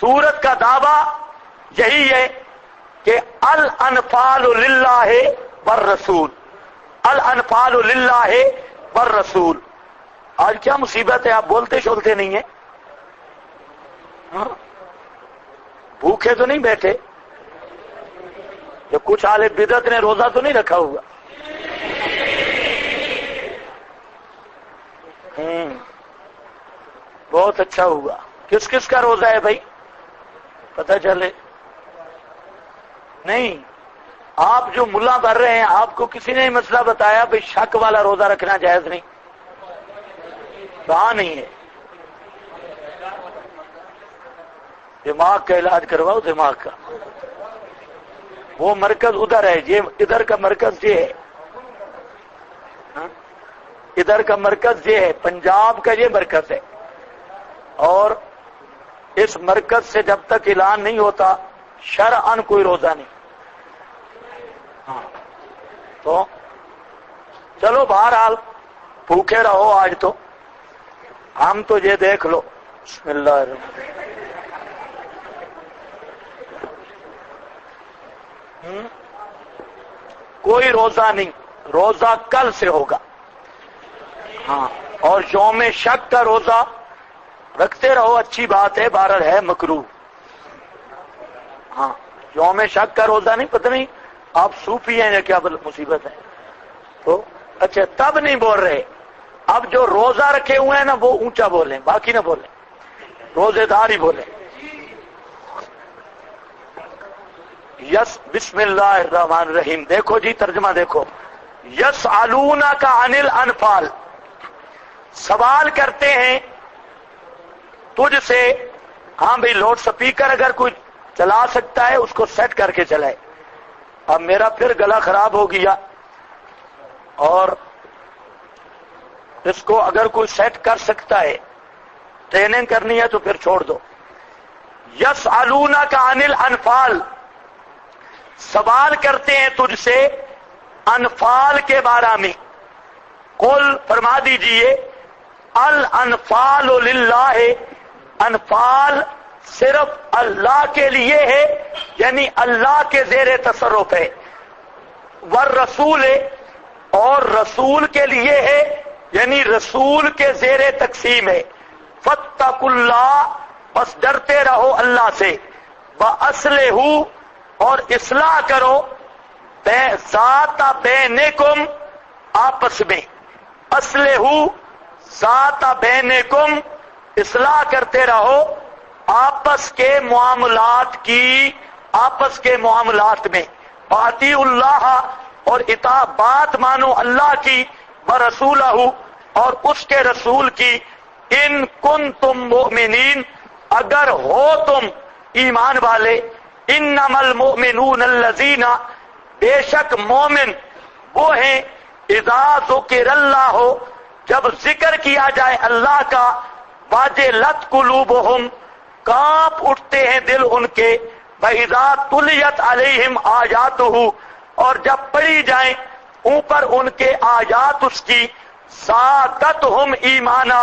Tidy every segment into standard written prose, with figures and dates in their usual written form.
سورت کا دعویٰ یہی ہے کہ الانفال للہ والرسول، الانفال للہ والرسول۔ آج کیا مصیبت ہے، آپ بولتے شولتے نہیں ہیں، بھوکے تو نہیں بیٹھے، جو کچھ اہل بدعت نے روزہ تو نہیں رکھا ہوا۔ بہت اچھا ہوا۔ کس کس کا روزہ ہے بھائی، پتہ چلے؟ نہیں، آپ جو ملا بھر رہے ہیں، آپ کو کسی نے مسئلہ بتایا بھائی شک والا روزہ رکھنا جائز نہیں؟ کہاں نہیں ہے؟ دماغ کا علاج کرواؤ، دماغ کا۔ وہ مرکز ادھر ہے، یہ ادھر کا مرکز یہ ہے، ادھر کا مرکز یہ ہے، پنجاب کا یہ مرکز ہے، اور اس مرکز سے جب تک اعلان نہیں ہوتا شرعاً کوئی روزہ نہیں۔ تو چلو بہرحال بھوکے رہو آج تو، ہم تو یہ دیکھ لو۔ بسم اللہ الرحمن الرحیم۔ کوئی روزہ نہیں، روزہ کل سے ہوگا۔ ہاں، اور یوم شک کا روزہ رکھتے رہو، اچھی بات ہے، بہرحال ہے مکروہ۔ ہاں، یوم شک کا روزہ نہیں، پتہ نہیں آپ صوفی ہیں یا کیا مصیبت ہے۔ تو اچھا تب نہیں بول رہے، اب جو روزہ رکھے ہوئے ہیں نا وہ اونچا بولیں، باقی نہ بولیں، روزے دار ہی بولیں۔ یس بسم اللہ الرحمن الرحیم۔ دیکھو جی ترجمہ دیکھو، یسألونک عن الانفال، سوال کرتے ہیں تجھ سے۔ ہاں بھئی لوڈ سپیکر اگر کوئی چلا سکتا ہے اس کو سیٹ کر کے چلائے۔ اب میرا پھر گلا خراب ہو گیا، اور اس کو اگر کوئی سیٹ کر سکتا ہے، ٹریننگ کرنی ہے تو پھر چھوڑ دو۔ یسألونک عن الانفال، سوال کرتے ہیں تجھ سے انفال کے بارے میں۔ قل، فرما دیجئے، الانفال للہ، انفال صرف اللہ کے لیے ہے، یعنی اللہ کے زیر تصرف ہے۔ والرسول، اور رسول کے لیے ہے، یعنی رسول کے زیر تقسیم ہے۔ فاتقوا اللہ، بس ڈرتے رہو اللہ سے۔ وَأَصْلِحُوا، اور اصلاح کرو، ذات بینکم، آپس میں۔ اصلحوا ذات بینکم، اصلاح کرتے رہو آپس کے معاملات کی، آپس کے معاملات میں۔ اطیعوا اللہ، اور بات مانو اللہ کی، ورسولہ، اور اس کے رسول کی۔ ان کنتم مؤمنین، اگر ہو تم ایمان والے۔ انما المؤمنون الذین، بے شک مومن وہ ہیں، اذا ذکر اللہ، جب ذکر کیا جائے اللہ کا، وجلت قلوبہم، کانپ اٹھتے ہیں دل ان کے، وَإِذَا تُلِيَتْ عَلَيْهِمْ آیاتہ، اور جب پڑھی جائیں اوپر ان کے آیات اس کی، زادتہم ایمانا،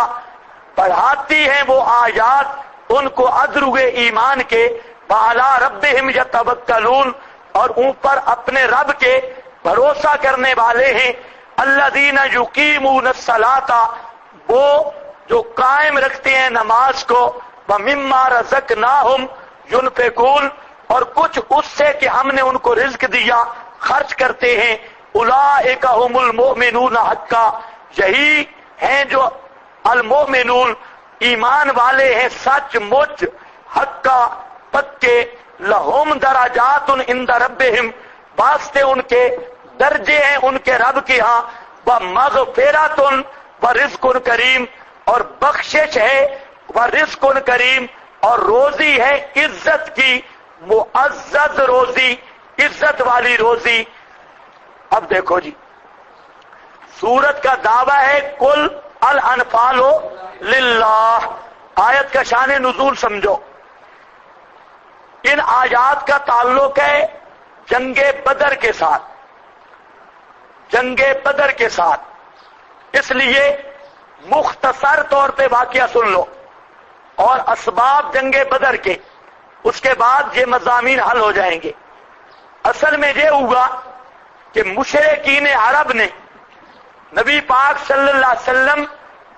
پڑھاتی ہیں وہ آیات ان کو ازروے ایمان کے، وَعَلَىٰ رَبِّهِمْ يَتَوَكَّلُونَ، اور اوپر اپنے رب کے بھروسہ کرنے والے ہیں۔ الَّذِينَ يُقِيمُونَ الصَّلَاةَ، وہ جو قائم رکھتے ہیں نماز کو، وَمِمَّا رَزَقْنَاهُمْ يُنْفِقُونَ، اور کچھ اس سے کہ ہم نے ان کو رزق دیا خرچ کرتے ہیں۔ اولئک هم المؤمنون حقا، یہی ہیں جو المؤمنون، ایمان والے ہیں سچ مچ، حقا پکے، لہم درجات عند ربہم، واسطے ان کے درجے ہیں ان کے رب کے ہاں، ومغفرۃ ورزق کریم، اور بخشش ہے، ورزق کریم، اور روزی ہے عزت کی، معزز روزی، عزت والی روزی۔ اب دیکھو جی، سورت کا دعویٰ ہے کل الانفال للہ۔ آیت کا شان نزول سمجھو، ان آیات کا تعلق ہے جنگ بدر کے ساتھ، جنگ بدر کے ساتھ، اس لیے مختصر طور پہ واقعہ سن لو اور اسباب جنگ بدر کے، اس کے بعد یہ مضامین حل ہو جائیں گے۔ اصل میں یہ ہوا کہ مشرکین عرب نے نبی پاک صلی اللہ علیہ وسلم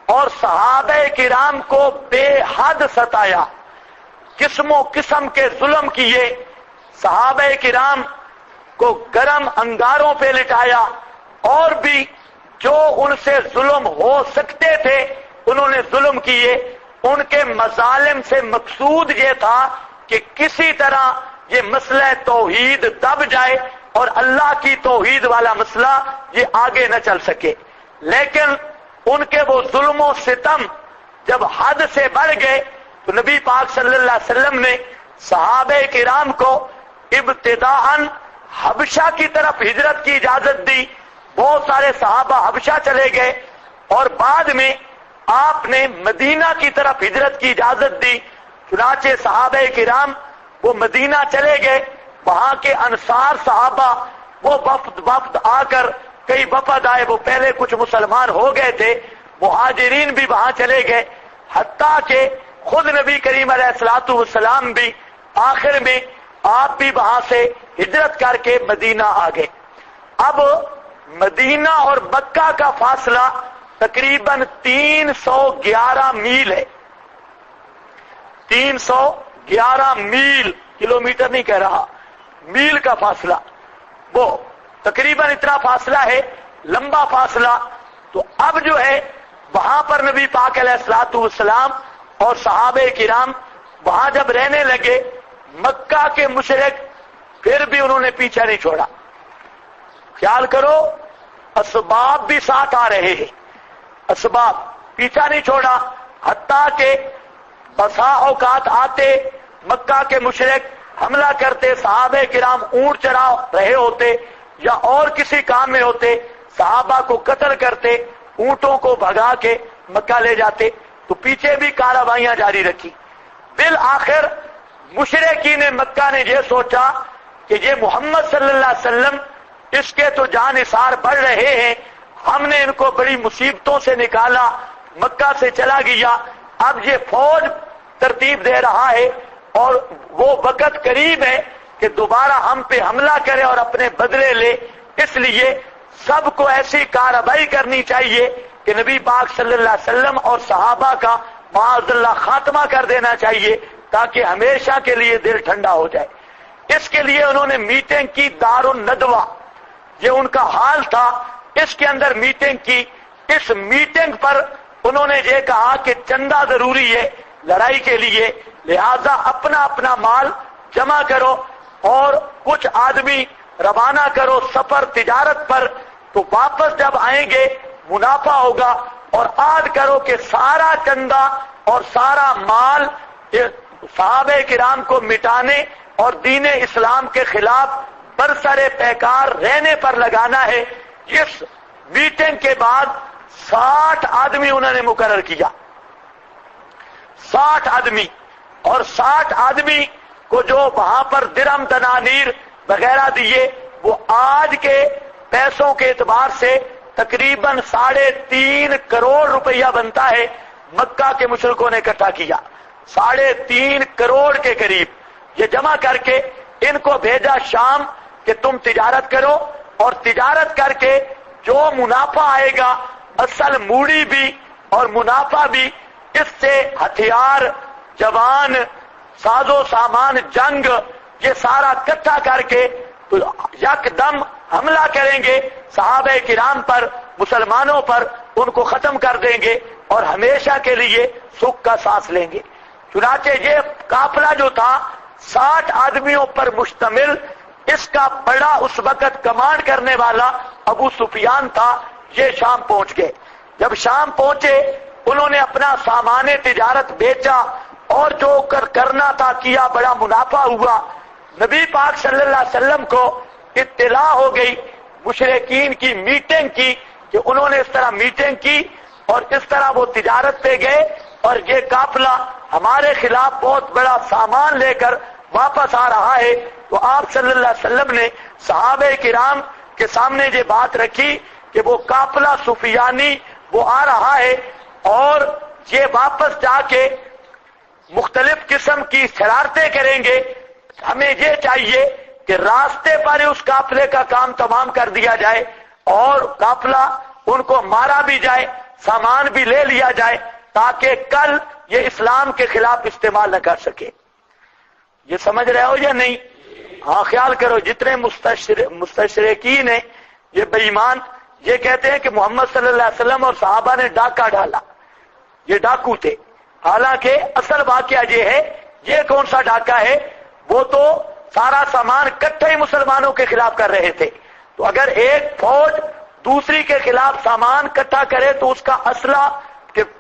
اور صحابہ کرام کو بے حد ستایا، قسم و قسم کے ظلم کیے، صحابہ کرام کو گرم انگاروں پہ لٹایا، اور بھی جو ان سے ظلم ہو سکتے تھے انہوں نے ظلم کیے۔ ان کے مظالم سے مقصود یہ تھا کہ کسی طرح یہ مسئلہ توحید دب جائے اور اللہ کی توحید والا مسئلہ یہ آگے نہ چل سکے۔ لیکن ان کے وہ ظلم و ستم جب حد سے بڑھ گئے تو نبی پاک صلی اللہ علیہ وسلم نے صحابہ کرام کو ابتداءً حبشہ کی طرف ہجرت کی اجازت دی، بہت سارے صحابہ حبشہ چلے گئے، اور بعد میں آپ نے مدینہ کی طرف ہجرت کی اجازت دی۔ چنانچہ صحابہ کرام وہ مدینہ چلے گئے، وہاں کے انصار صحابہ وہ وفد آ کر، کئی وفد آئے، وہ پہلے کچھ مسلمان ہو گئے تھے، مہاجرین بھی وہاں چلے گئے، حتیٰ کہ خود نبی کریم علیہ الصلوۃ والسلام بھی آخر میں آپ بھی وہاں سے ہجرت کر کے مدینہ آ گئے۔ اب مدینہ اور مکہ کا فاصلہ تقریباً 311 میل ہے، 311 میل، کلومیٹر نہیں کہہ رہا، میل کا فاصلہ، وہ تقریباً اتنا فاصلہ ہے، لمبا فاصلہ۔ تو اب جو ہے وہاں پر نبی پاک علیہ الصلوۃ والسلام اور صحابہ کرام وہاں جب رہنے لگے، مکہ کے مشرک پھر بھی انہوں نے پیچھا نہیں چھوڑا۔ خیال کرو، اسباب بھی ساتھ آ رہے ہیں، اسباب پیچھا نہیں چھوڑا، حتیٰ کہ بسا اوقات آتے مکہ کے مشرک حملہ کرتے، صحابہ کرام اونٹ چرا رہے ہوتے یا اور کسی کام میں ہوتے، صحابہ کو قتل کرتے، اونٹوں کو بھگا کے مکہ لے جاتے، تو پیچھے بھی کارروائیاں جاری رکھی۔ بالآخر مشرکین مکہ نے یہ سوچا کہ یہ محمد صلی اللہ علیہ وسلم، اس کے تو جان نثار بڑھ رہے ہیں، ہم نے ان کو بڑی مصیبتوں سے نکالا، مکہ سے چلا گیا، اب یہ فوج ترتیب دے رہا ہے اور وہ وقت قریب ہے کہ دوبارہ ہم پہ حملہ کرے اور اپنے بدلے لے، اس لیے سب کو ایسی کارروائی کرنی چاہیے کہ نبی پاک صلی اللہ علیہ وسلم اور صحابہ کا معاذ اللہ خاتمہ کر دینا چاہیے تاکہ ہمیشہ کے لیے دل ٹھنڈا ہو جائے۔ اس کے لیے انہوں نے میٹنگ کی، دار الندوہ، یہ ان کا حال تھا، اس کے اندر میٹنگ کی۔ اس میٹنگ پر انہوں نے یہ کہا کہ چندہ ضروری ہے لڑائی کے لیے، لہذا اپنا اپنا مال جمع کرو اور کچھ آدمی روانہ کرو سفر تجارت پر، تو واپس جب آئیں گے منافع ہوگا، اور عہد کرو کہ سارا چندہ اور سارا مال صحابہ کرام کو مٹانے اور دین اسلام کے خلاف برسر پیکار رہنے پر لگانا ہے۔ اس میٹنگ کے بعد 60 آدمی انہوں نے مقرر کیا، 60 آدمی، اور 60 آدمی کو جو وہاں پر درہم دنانیر وغیرہ دیے، وہ آج کے پیسوں کے اعتبار سے تقریباً 3.5 کروڑ روپیہ بنتا ہے۔ مکہ کے مشرکوں نے اکٹھا کیا 3.5 کروڑ کے قریب، یہ جمع کر کے ان کو بھیجا شام کہ تم تجارت کرو، اور تجارت کر کے جو منافع آئے گا، اصل موڑی بھی اور منافع بھی، اس سے ہتھیار، جوان، ساز و سامان جنگ، یہ سارا اکٹھا کر کے تو یک دم حملہ کریں گے صحابہ کرام پر، مسلمانوں پر، ان کو ختم کر دیں گے اور ہمیشہ کے لیے سکھ کا سانس لیں گے۔ چنانچہ یہ قافلہ جو تھا 60 آدمیوں پر مشتمل، اس کا بڑا اس وقت کمانڈ کرنے والا ابو سفیان تھا۔ یہ شام پہنچ گئے، جب شام پہنچے انہوں نے اپنا سامان تجارت بیچا اور جو کرنا تھا کیا، بڑا منافع ہوا۔ نبی پاک صلی اللہ علیہ وسلم کو اطلاع ہو گئی مشرکین کی میٹنگ کی، کہ انہوں نے اس طرح میٹنگ کی اور اس طرح وہ تجارت پہ گئے اور یہ قافلہ ہمارے خلاف بہت بڑا سامان لے کر واپس آ رہا ہے۔ تو آپ صلی اللہ علیہ وسلم نے صحابہ کرام کے سامنے یہ بات رکھی کہ وہ قافلہ سفیانی وہ آ رہا ہے، اور یہ واپس جا کے مختلف قسم کی شرارتیں کریں گے، ہمیں یہ چاہیے کہ راستے پر اس قافلے کا کام تمام کر دیا جائے اور قافلہ ان کو مارا بھی جائے، سامان بھی لے لیا جائے، تاکہ کل یہ اسلام کے خلاف استعمال نہ کر سکے۔ یہ سمجھ رہے ہو یا نہیں؟ ہاں خیال کرو، جتنے مستشرقین ہیں یہ بے ایمان، یہ کہتے ہیں کہ محمد صلی اللہ علیہ وسلم اور صحابہ نے ڈاکہ ڈالا، یہ ڈاکو تھے، حالانکہ اصل واقعہ یہ ہے، یہ کون سا ڈاکہ ہے؟ وہ تو سارا سامان اکٹھے ہی مسلمانوں کے خلاف کر رہے تھے۔ تو اگر ایک فوج دوسری کے خلاف سامان اکٹھا کرے تو اس کا اسلحہ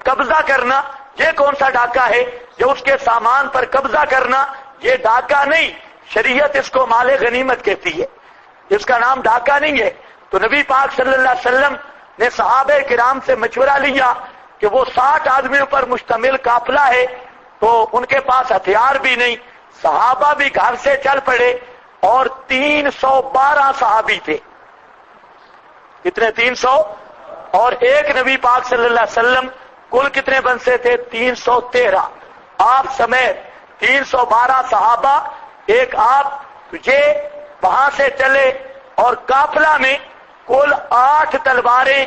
قبضہ کرنا یہ کون سا ڈاکہ ہے؟ جو اس کے سامان پر قبضہ کرنا یہ ڈاکہ نہیں، شریعت اس کو مال غنیمت کہتی ہے، اس کا نام ڈاکہ نہیں ہے۔ تو نبی پاک صلی اللہ علیہ وسلم نے صحابہ کرام سے مشورہ لیا کہ وہ 60 آدمیوں پر مشتمل قافلہ ہے، تو ان کے پاس ہتھیار بھی نہیں، صحابہ بھی گھر سے چل پڑے، اور 312 صحابی تھے۔ کتنے؟ 300، اور ایک نبی پاک صلی اللہ علیہ وسلم، کل کتنے بنتے تھے؟ 313، آپ سمیت 312 صحابہ، ایک آپ یہ وہاں سے چلے، اور قافلہ میں کل 8 تلواریں،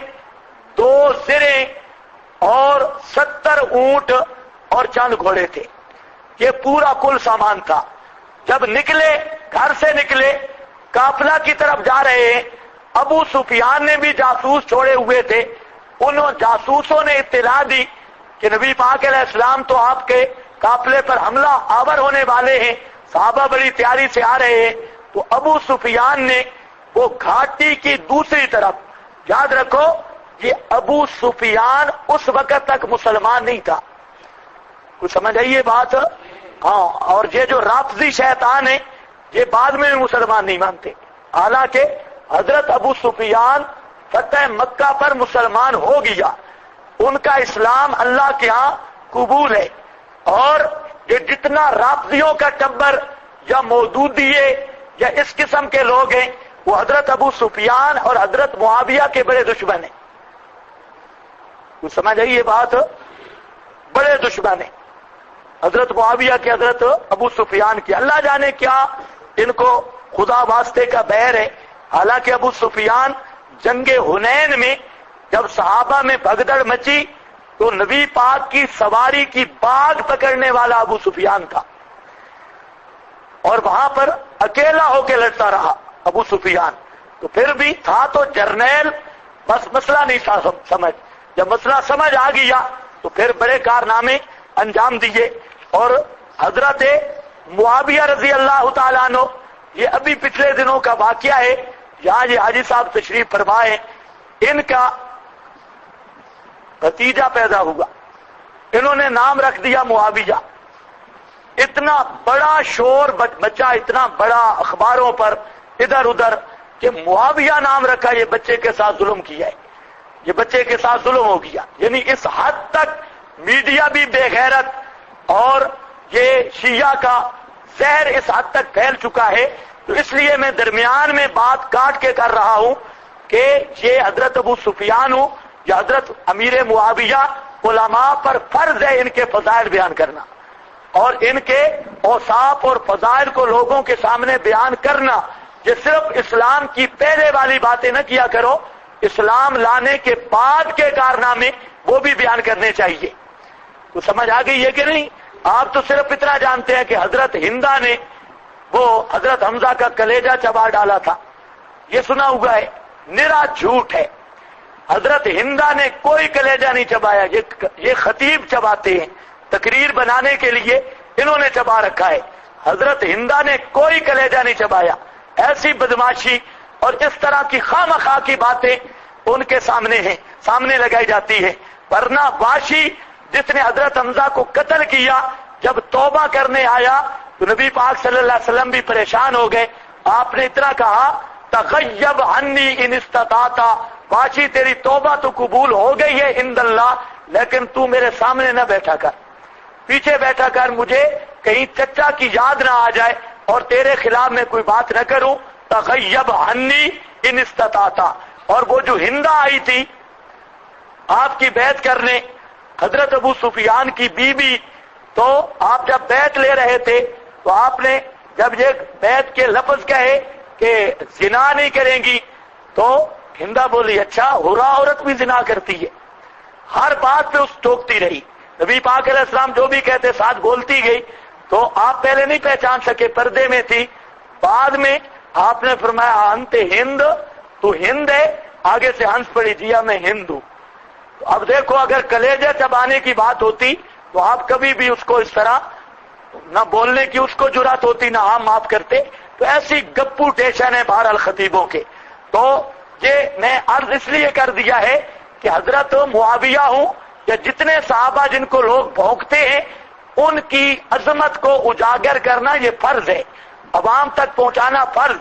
2 زریں اور 70 اونٹ اور چند گھوڑے تھے، یہ پورا کل سامان تھا۔ جب نکلے، گھر سے نکلے، قافلہ کی طرف جا رہے ہیں، ابو سفیان نے بھی جاسوس چھوڑے ہوئے تھے، ان جاسوسوں نے اطلاع دی کہ نبی پاک علیہ السلام تو آپ کے قافلے پر حملہ آور ہونے والے ہیں، صحابہ بڑی تیاری سے آ رہے ہیں۔ تو ابو سفیان نے وہ گھاٹی کی دوسری طرف، یاد رکھو یہ ابو سفیان اس وقت تک مسلمان نہیں تھا، کچھ سمجھ آئیے بات؟ ہاں، اور یہ جو رافضی شیطان ہیں یہ بعد میں بھی مسلمان نہیں مانتے، حالانکہ حضرت ابو سفیان فتح مکہ پر مسلمان ہو گیا، ان کا اسلام اللہ کے ہاں قبول ہے۔ اور یہ جتنا رافضیوں کا ٹبر یا مودودیے یا اس قسم کے لوگ ہیں، وہ حضرت ابو سفیان اور حضرت معاویہ کے بڑے دشمن ہیں، کچھ سمجھ آئیے بات؟ بڑے دشمن ہیں حضرت معاویہ کے، حضرت ابو سفیان کی، اللہ جانے کیا ان کو خدا واسطے کا بیر ہے۔ حالانکہ ابو سفیان جنگ حنین میں جب صحابہ میں بھگدڑ مچی تو نبی پاک کی سواری کی باگ پکڑنے والا ابو سفیان تھا، اور وہاں پر اکیلا ہو کے لڑتا رہا ابو سفیان۔ تو پھر بھی تھا تو جرنیل، بس مسئلہ نہیں تھا سمجھ، جب مسئلہ سمجھ آ گیا تو پھر بڑے کارنامے انجام دیے۔ اور حضرت معاویہ رضی اللہ تعالیٰ عنہ، یہ ابھی پچھلے دنوں کا واقعہ ہے، یہاں یہ حاجی صاحب تشریف فرمائے، ان کا بھتیجا پیدا ہوا، انہوں نے نام رکھ دیا معاویہ۔ اتنا بڑا شور بچہ، اتنا بڑا اخباروں پر ادھر ادھر کہ معاویہ نام رکھا، یہ بچے کے ساتھ ظلم کیا ہے، یہ بچے کے ساتھ ظلم ہو گیا۔ یعنی اس حد تک میڈیا بھی بے غیرت اور یہ شیعہ کا زہر اس حد تک پھیل چکا ہے۔ تو اس لیے میں درمیان میں بات کاٹ کے کر رہا ہوں کہ یہ حضرت ابو سفیان ہوں یا حضرت امیر معاویہ، علماء پر فرض ہے ان کے فضائل بیان کرنا، اور ان کے اوصاف اور فضائل کو لوگوں کے سامنے بیان کرنا۔ یہ صرف اسلام کی پہلے والی باتیں نہ کیا کرو، اسلام لانے کے بعد کے کارنامے وہ بھی بیان کرنے چاہیے۔ تو سمجھ آ گئی ہے کہ نہیں؟ آپ تو صرف اتنا جانتے ہیں کہ حضرت ہندا نے وہ حضرت حمزہ کا کلیجہ چبا ڈالا تھا، یہ سنا ہوا ہے، نرا جھوٹ ہے۔ حضرت ہندا نے کوئی کلیجہ نہیں چبایا، یہ خطیب چباتے ہیں، تقریر بنانے کے لیے انہوں نے چبا رکھا ہے۔ حضرت ہندا نے کوئی کلیجہ نہیں چبایا۔ ایسی بدماشی اور اس طرح کی خواہ کی باتیں ان کے سامنے ہیں، سامنے لگائی جاتی ہے۔ ورنہ واشی جس نے حضرت حمزہ کو قتل کیا، جب توبہ کرنے آیا تو نبی پاک صلی اللہ علیہ وسلم بھی پریشان ہو گئے۔ آپ نے اتنا کہا تغیب عنی ان استطاعت، واشی تیری توبہ تو قبول ہو گئی ہے عند اللہ، لیکن تو میرے سامنے نہ بیٹھا کر، پیچھے بیٹھا کر، مجھے کہیں چچا کی یاد نہ آ جائے اور تیرے خلاف میں کوئی بات نہ کروں۔ تغیب عنی ان استطاعت۔ اور وہ جو ہندا آئی تھی آپ کی بیعت کرنے، حضرت ابو سفیان کی بیوی تو آپ جب بیعت لے رہے تھے تو آپ نے جب یہ بیعت کے لفظ کہے کہ زنا نہیں کریں گی تو ہندا بولی اچھا ہورا عورت بھی زنا کرتی ہے، ہر بات پہ اس ٹوکتی رہی، نبی پاک علیہ السلام جو بھی کہتے ساتھ بولتی گئی، تو آپ پہلے نہیں پہچان سکے، پردے میں تھی، بعد میں آپ نے فرمایا انت ہند، تو ہند ہے، آگے سے ہنس پڑی جیا میں ہند ہوں۔ تو اب دیکھو اگر کلیجہ چبانے کی بات ہوتی تو آپ کبھی بھی اس کو اس طرح نہ بولنے کی اس کو جرات ہوتی، نہ آپ معاف کرتے۔ تو ایسی گپو ٹیشن ہے بہرحال خطیبوں کے۔ تو یہ میں عرض اس لیے کر دیا ہے کہ حضرت معاویہ ہوں یا جتنے صحابہ جن کو لوگ بھونکتے ہیں، ان کی عظمت کو اجاگر کرنا یہ فرض ہے، عوام تک پہنچانا فرض۔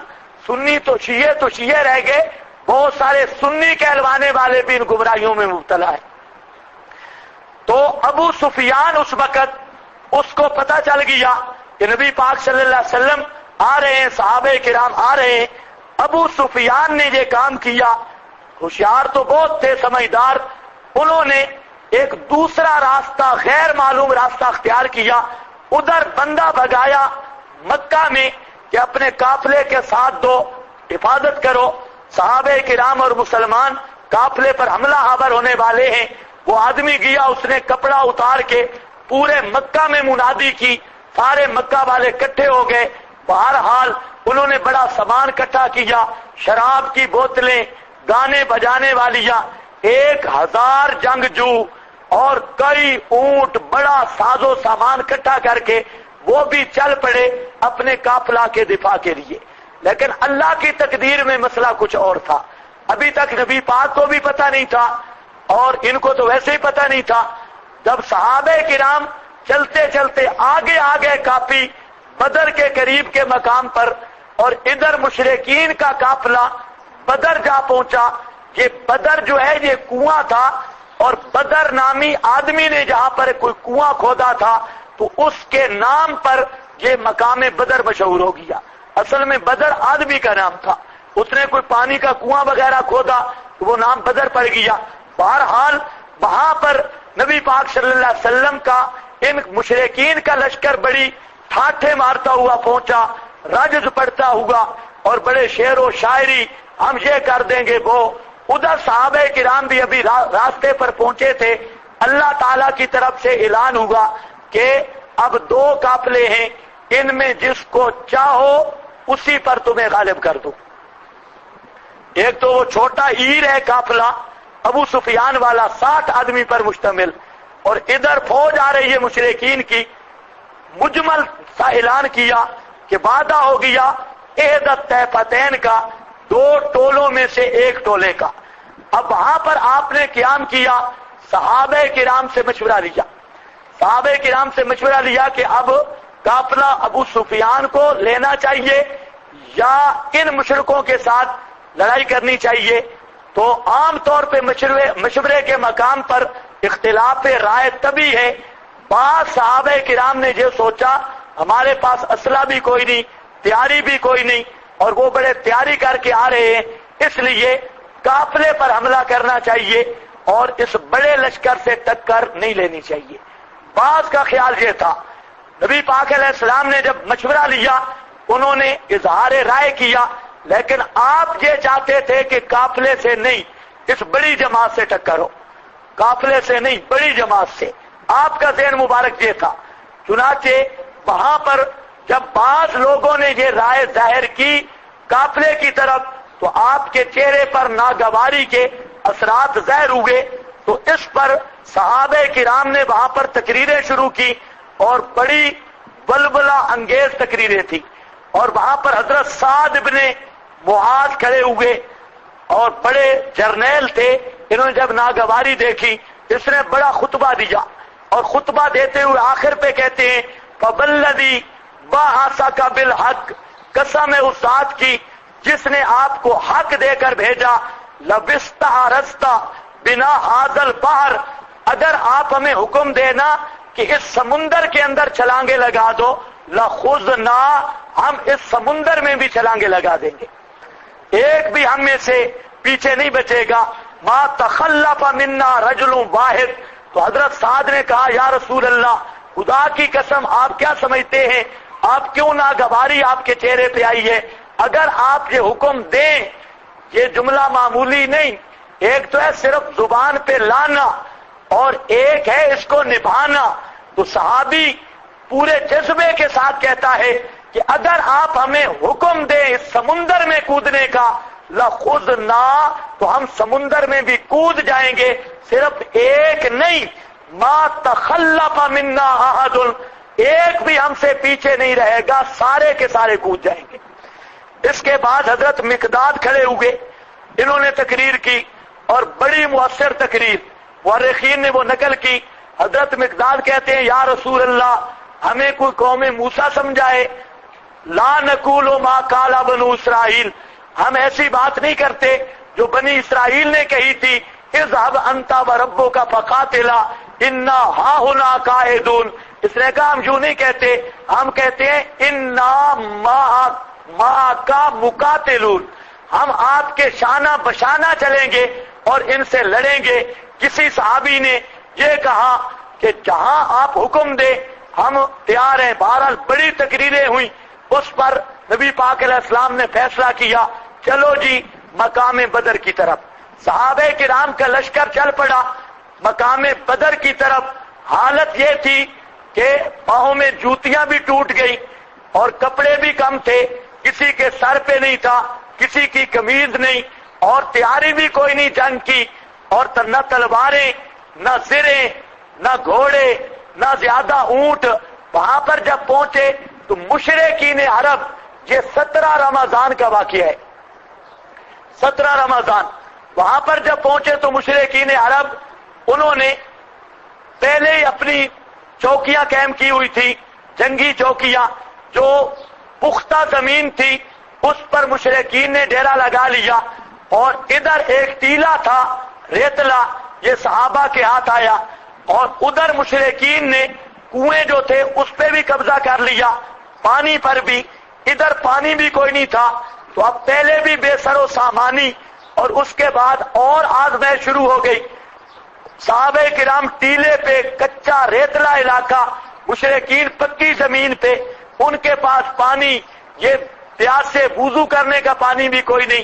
سنی تو شیعہ رہ گئے، بہت سارے سنی کہلوانے والے بھی ان گمراہیوں میں مبتلا ہیں۔ تو ابو سفیان اس وقت اس کو پتہ چل گیا کہ نبی پاک صلی اللہ علیہ وسلم آ رہے ہیں، صحابہ کرام آ رہے ہیں۔ ابو سفیان نے یہ کام کیا، ہوشیار تو بہت تھے، سمجھدار، انہوں نے ایک دوسرا راستہ، غیر معلوم راستہ اختیار کیا، ادھر بندہ بھگایا مکہ میں کہ اپنے قافلے کے ساتھ دو، حفاظت کرو، صحابہ کرام اور مسلمان قافلے پر حملہ آور ہونے والے ہیں۔ وہ آدمی گیا، اس نے کپڑا اتار کے پورے مکہ میں منادی کی، سارے مکہ والے اکٹھے ہو گئے۔ بہرحال انہوں نے بڑا سامان اکٹھا کیا، شراب کی بوتلیں، گانے بجانے والیاں، 1000 جنگجو اور کئی اونٹ، بڑا ساز و سامان اکٹھا کر کے وہ بھی چل پڑے اپنے قافلہ کے دفاع کے لیے۔ لیکن اللہ کی تقدیر میں مسئلہ کچھ اور تھا، ابھی تک نبی پاک کو بھی پتہ نہیں تھا اور ان کو تو ویسے ہی پتہ نہیں تھا۔ جب صحابہ کرام چلتے چلتے آگے آگے کافی بدر کے قریب کے مقام پر، اور ادھر مشرکین کا قافلہ بدر جا پہنچا۔ یہ بدر جو ہے یہ کنواں تھا، اور بدر نامی آدمی نے جہاں پر کوئی کنواں کھودا تھا تو اس کے نام پر یہ مقام بدر مشہور ہو گیا۔ اصل میں بدر آدمی کا نام تھا، اس نے کوئی پانی کا کنواں وغیرہ کھودا تو وہ نام بدر پڑ گیا۔ بہرحال وہاں پر نبی پاک صلی اللہ علیہ وسلم کا ان مشرکین کا لشکر بڑی ٹھاٹھے مارتا ہوا پہنچا، رجز پڑتا ہوا، اور بڑے شعر و شاعری، ہم یہ کر دیں گے وہ۔ ادھر صحابہ کرام بھی ابھی راستے پر پہنچے تھے، اللہ تعالیٰ کی طرف سے اعلان ہوا کہ اب 2 قافلے ہیں، ان میں جس کو چاہو اسی پر تمہیں غالب کر دو۔ ایک تو وہ چھوٹا عیر ہے قافلہ ابو سفیان والا، 60 آدمی پر مشتمل، اور ادھر فوج آ رہی ہے مشرکین کی۔ مجمل سا اعلان کیا کہ وعدہ ہو گیا احدت طیفتین کا، 2 ٹولوں میں سے ایک ٹولے کا۔ اب وہاں پر آپ نے قیام کیا، صحابہ کرام سے مشورہ لیا، صحابہ کرام سے مشورہ لیا کہ اب قافلہ ابو سفیان کو لینا چاہیے یا ان مشرکوں کے ساتھ لڑائی کرنی چاہیے۔ تو عام طور پہ مشورے کے مقام پر اختلاف رائے تبھی ہے۔ بعض صحابہ کرام نے یہ سوچا ہمارے پاس اسلحہ بھی کوئی نہیں، تیاری بھی کوئی نہیں، اور وہ بڑے تیاری کر کے آ رہے ہیں، اس لیے قافلے پر حملہ کرنا چاہیے اور اس بڑے لشکر سے ٹکر نہیں لینی چاہیے۔ بعض کا خیال یہ تھا۔ نبی پاک علیہ السلام نے جب مشورہ لیا، انہوں نے اظہار رائے کیا، لیکن آپ یہ چاہتے تھے کہ قافلے سے نہیں، اس بڑی جماعت سے ٹکر ہو، قافلے سے نہیں بڑی جماعت سے، آپ کا ذہن مبارک یہ تھا۔ چنانچہ وہاں پر جب بعض لوگوں نے یہ رائے ظاہر کی قافلے کی طرف، تو آپ کے چہرے پر ناگواری کے اثرات ظاہر ہوئے۔ تو اس پر صحابہ کرام نے وہاں پر تقریریں شروع کی، اور بڑی بلبلہ انگیز تقریریں تھی، اور وہاں پر حضرت سعد بن معاذ کھڑے ہوئے، اور بڑے جرنیل تھے، انہوں نے جب ناگواری دیکھی اس نے بڑا خطبہ دیا، اور خطبہ دیتے ہوئے آخر پہ کہتے ہیں فَبَلَّذِي بَعَثَكَ بِالْحَقِّ، قسم ہے اس ذات کی جس نے آپ کو حق دے کر بھیجا، لَبِسْتَعْرَسْتَ بِنَا هَذَا الْبَحْرِ، اگر آپ ہمیں حکم دینا کہ اس سمندر کے اندر چھلانگے لگا دو، لَخُذْنَا، ہم اس سمندر میں بھی چھلانگے لگا دیں گے، ایک بھی ہم میں سے پیچھے نہیں بچے گا۔ ما تخلف منا رجل واحد، تو حضرت سعد نے کہا یا رسول اللہ، خدا کی قسم آپ کیا سمجھتے ہیں آپ کیوں ناگواری آپ کے چہرے پہ آئی ہے؟ اگر آپ یہ حکم دیں، یہ جملہ معمولی نہیں، ایک تو ہے صرف زبان پہ لانا اور ایک ہے اس کو نبھانا، تو صحابی پورے جذبے کے ساتھ کہتا ہے کہ اگر آپ ہمیں حکم دیں اس سمندر میں کودنے کا لَخُذْنَا، تو ہم سمندر میں بھی کود جائیں گے، صرف ایک نہیں، ما تخلف منا احد، ایک بھی ہم سے پیچھے نہیں رہے گا، سارے کے سارے کود جائیں گے۔ اس کے بعد حضرت مقداد کھڑے ہوئے، انہوں نے تقریر کی اور بڑی مؤثر تقریر مورخین نے وہ نقل کی۔ حضرت مقداد کہتے ہیں یا رسول اللہ ہمیں کوئی قوم موسیٰ سمجھائے، لا نقول ما قال بنو اسرائیل، ہم ایسی بات نہیں کرتے جو بنی اسرائیل نے کہی تھی اذهب انت وربک فقاتلا انا ہاہنا قاعدون۔ اس نے کہا ہم یوں نہیں کہتے، ہم کہتے ہیں انا معک مقاتلون، ہم آپ کے شانہ بشانہ چلیں گے اور ان سے لڑیں گے۔ کسی صحابی نے یہ کہا کہ جہاں آپ حکم دیں ہم تیار ہیں۔ بہرحال بڑی تقریریں ہوئیں، اس پر نبی پاک علیہ السلام نے فیصلہ کیا چلو جی مقام بدر کی طرف۔ صحابہ کرام کا لشکر چل پڑا مقام بدر کی طرف۔ حالت یہ تھی کہ پاؤں میں جوتیاں بھی ٹوٹ گئی اور کپڑے بھی کم تھے، کسی کے سر پہ نہیں تھا، کسی کی قمیض نہیں، اور تیاری بھی کوئی نہیں جنگ کی، اور نہ تلواریں نہ زریں نہ گھوڑے نہ زیادہ اونٹ۔ وہاں پر جب پہنچے تو مشرکین عرب، یہ 17 رمضان کا واقعہ ہے، 17 رمضان، وہاں پر جب پہنچے تو مشرکین عرب انہوں نے پہلے ہی اپنی چوکیاں قائم کی ہوئی تھی، جنگی چوکیاں جو پختہ زمین تھی اس پر مشرکین نے ڈیرا لگا لیا، اور ادھر ایک ٹیلا تھا ریتلا، یہ صحابہ کے ہاتھ آیا، اور ادھر مشرکین نے کنویں جو تھے اس پہ بھی قبضہ کر لیا، پانی پر بھی، ادھر پانی بھی کوئی نہیں تھا، تو اب پہلے بھی بے سر و سامانی اور اس کے بعد اور آزمائش شروع ہو گئی۔ صحابہ کرام ٹیلے پہ، کچا ریتلا علاقہ، مشرکین پکی زمین پہ، ان کے پاس پانی، یہ پیاس سے وضو کرنے کا پانی بھی کوئی نہیں۔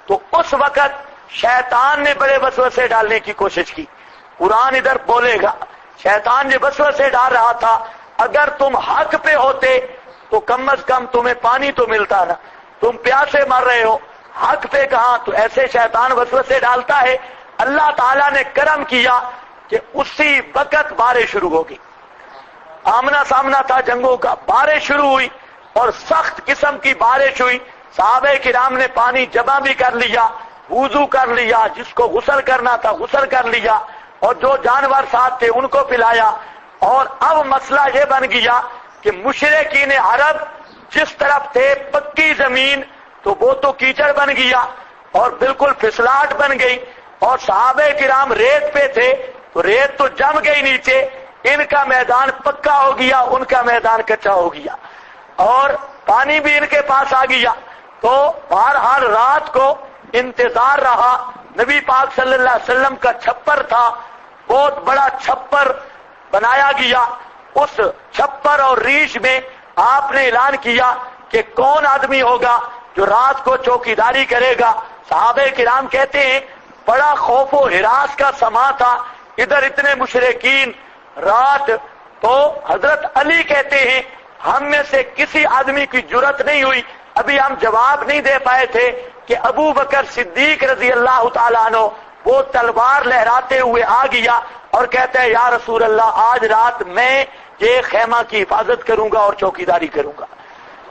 تو اس وقت شیطان نے بڑے وسوسے ڈالنے کی کوشش کی، قرآن ادھر بولے گا، شیطان یہ وسوسے ڈال رہا تھا اگر تم حق پہ ہوتے تو کم از کم تمہیں پانی تو ملتا نا، تم پیاسے مر رہے ہو، حق پہ کہاں؟ تو ایسے شیطان وسوسے ڈالتا ہے۔ اللہ تعالیٰ نے کرم کیا کہ اسی وقت بارش شروع ہوگی، آمنا سامنا تھا جنگوں کا، بارش شروع ہوئی اور سخت قسم کی بارش ہوئی۔ صحابہ کرام نے پانی جمع بھی کر لیا، وضو کر لیا، جس کو غسل کرنا تھا غسل کر لیا، اور جو جانور ساتھ تھے ان کو پلایا۔ اور اب مسئلہ یہ بن گیا کہ مشرکین عرب جس طرف تھے پکی زمین، تو وہ تو کیچڑ بن گیا اور بالکل پھسلاٹ بن گئی، اور صحابہ کرام ریت پہ تھے تو ریت تو جم گئی نیچے، ان کا میدان پکا ہو گیا، ان کا میدان کچا ہو گیا، اور پانی بھی ان کے پاس آ گیا۔ تو بہرحال رات کو انتظار رہا، نبی پاک صلی اللہ علیہ وسلم کا چھپر تھا، بہت بڑا چھپر بنایا گیا، اس چھپر اور ریش میں آپ نے اعلان کیا کہ کون آدمی ہوگا جو رات کو چوکیداری کرے گا۔ صحابہ کرام کہتے ہیں بڑا خوف و ہراس کا سما تھا، ادھر اتنے مشرکین رات، تو حضرت علی کہتے ہیں ہم میں سے کسی آدمی کی جرت نہیں ہوئی، ابھی ہم جواب نہیں دے پائے تھے کہ ابو بکر صدیق رضی اللہ تعالیٰ عنہ وہ تلوار لہراتے ہوئے آ گیا اور کہتے ہیں یا رسول اللہ آج رات میں یہ خیمہ کی حفاظت کروں گا اور چوکیداری کروں گا۔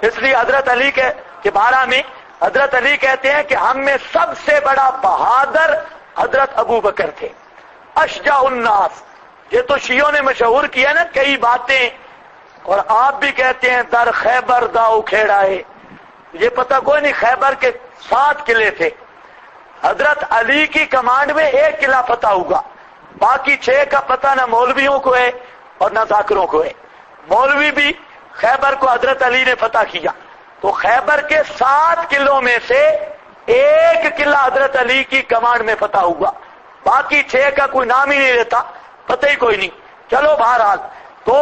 اس لیے حضرت علی کے بارے میں حضرت علی کہتے ہیں کہ ہم میں سب سے بڑا بہادر حضرت ابو بکر تھے، اشجع الناس۔ یہ تو شیعوں نے مشہور کیا نا کئی باتیں، اور آپ بھی کہتے ہیں در خیبر داؤ کھیڑا ہے، یہ پتہ کوئی نہیں، خیبر کے 7 قلعے تھے، حضرت علی کی کمانڈ میں 1 قلعہ فتح ہوگا، باقی 6 کا پتہ نہ مولویوں کو ہے اور نہ ذاکروں کو ہے۔ مولوی بھی خیبر کو حضرت علی نے فتح کیا، تو خیبر کے 7 قلعوں میں سے 1 قلعہ حضرت علی کی کمانڈ میں فتح ہوا، باقی 6 کا کوئی نام ہی نہیں لیتا، پتہ ہی کوئی نہیں۔ چلو بہرحال تو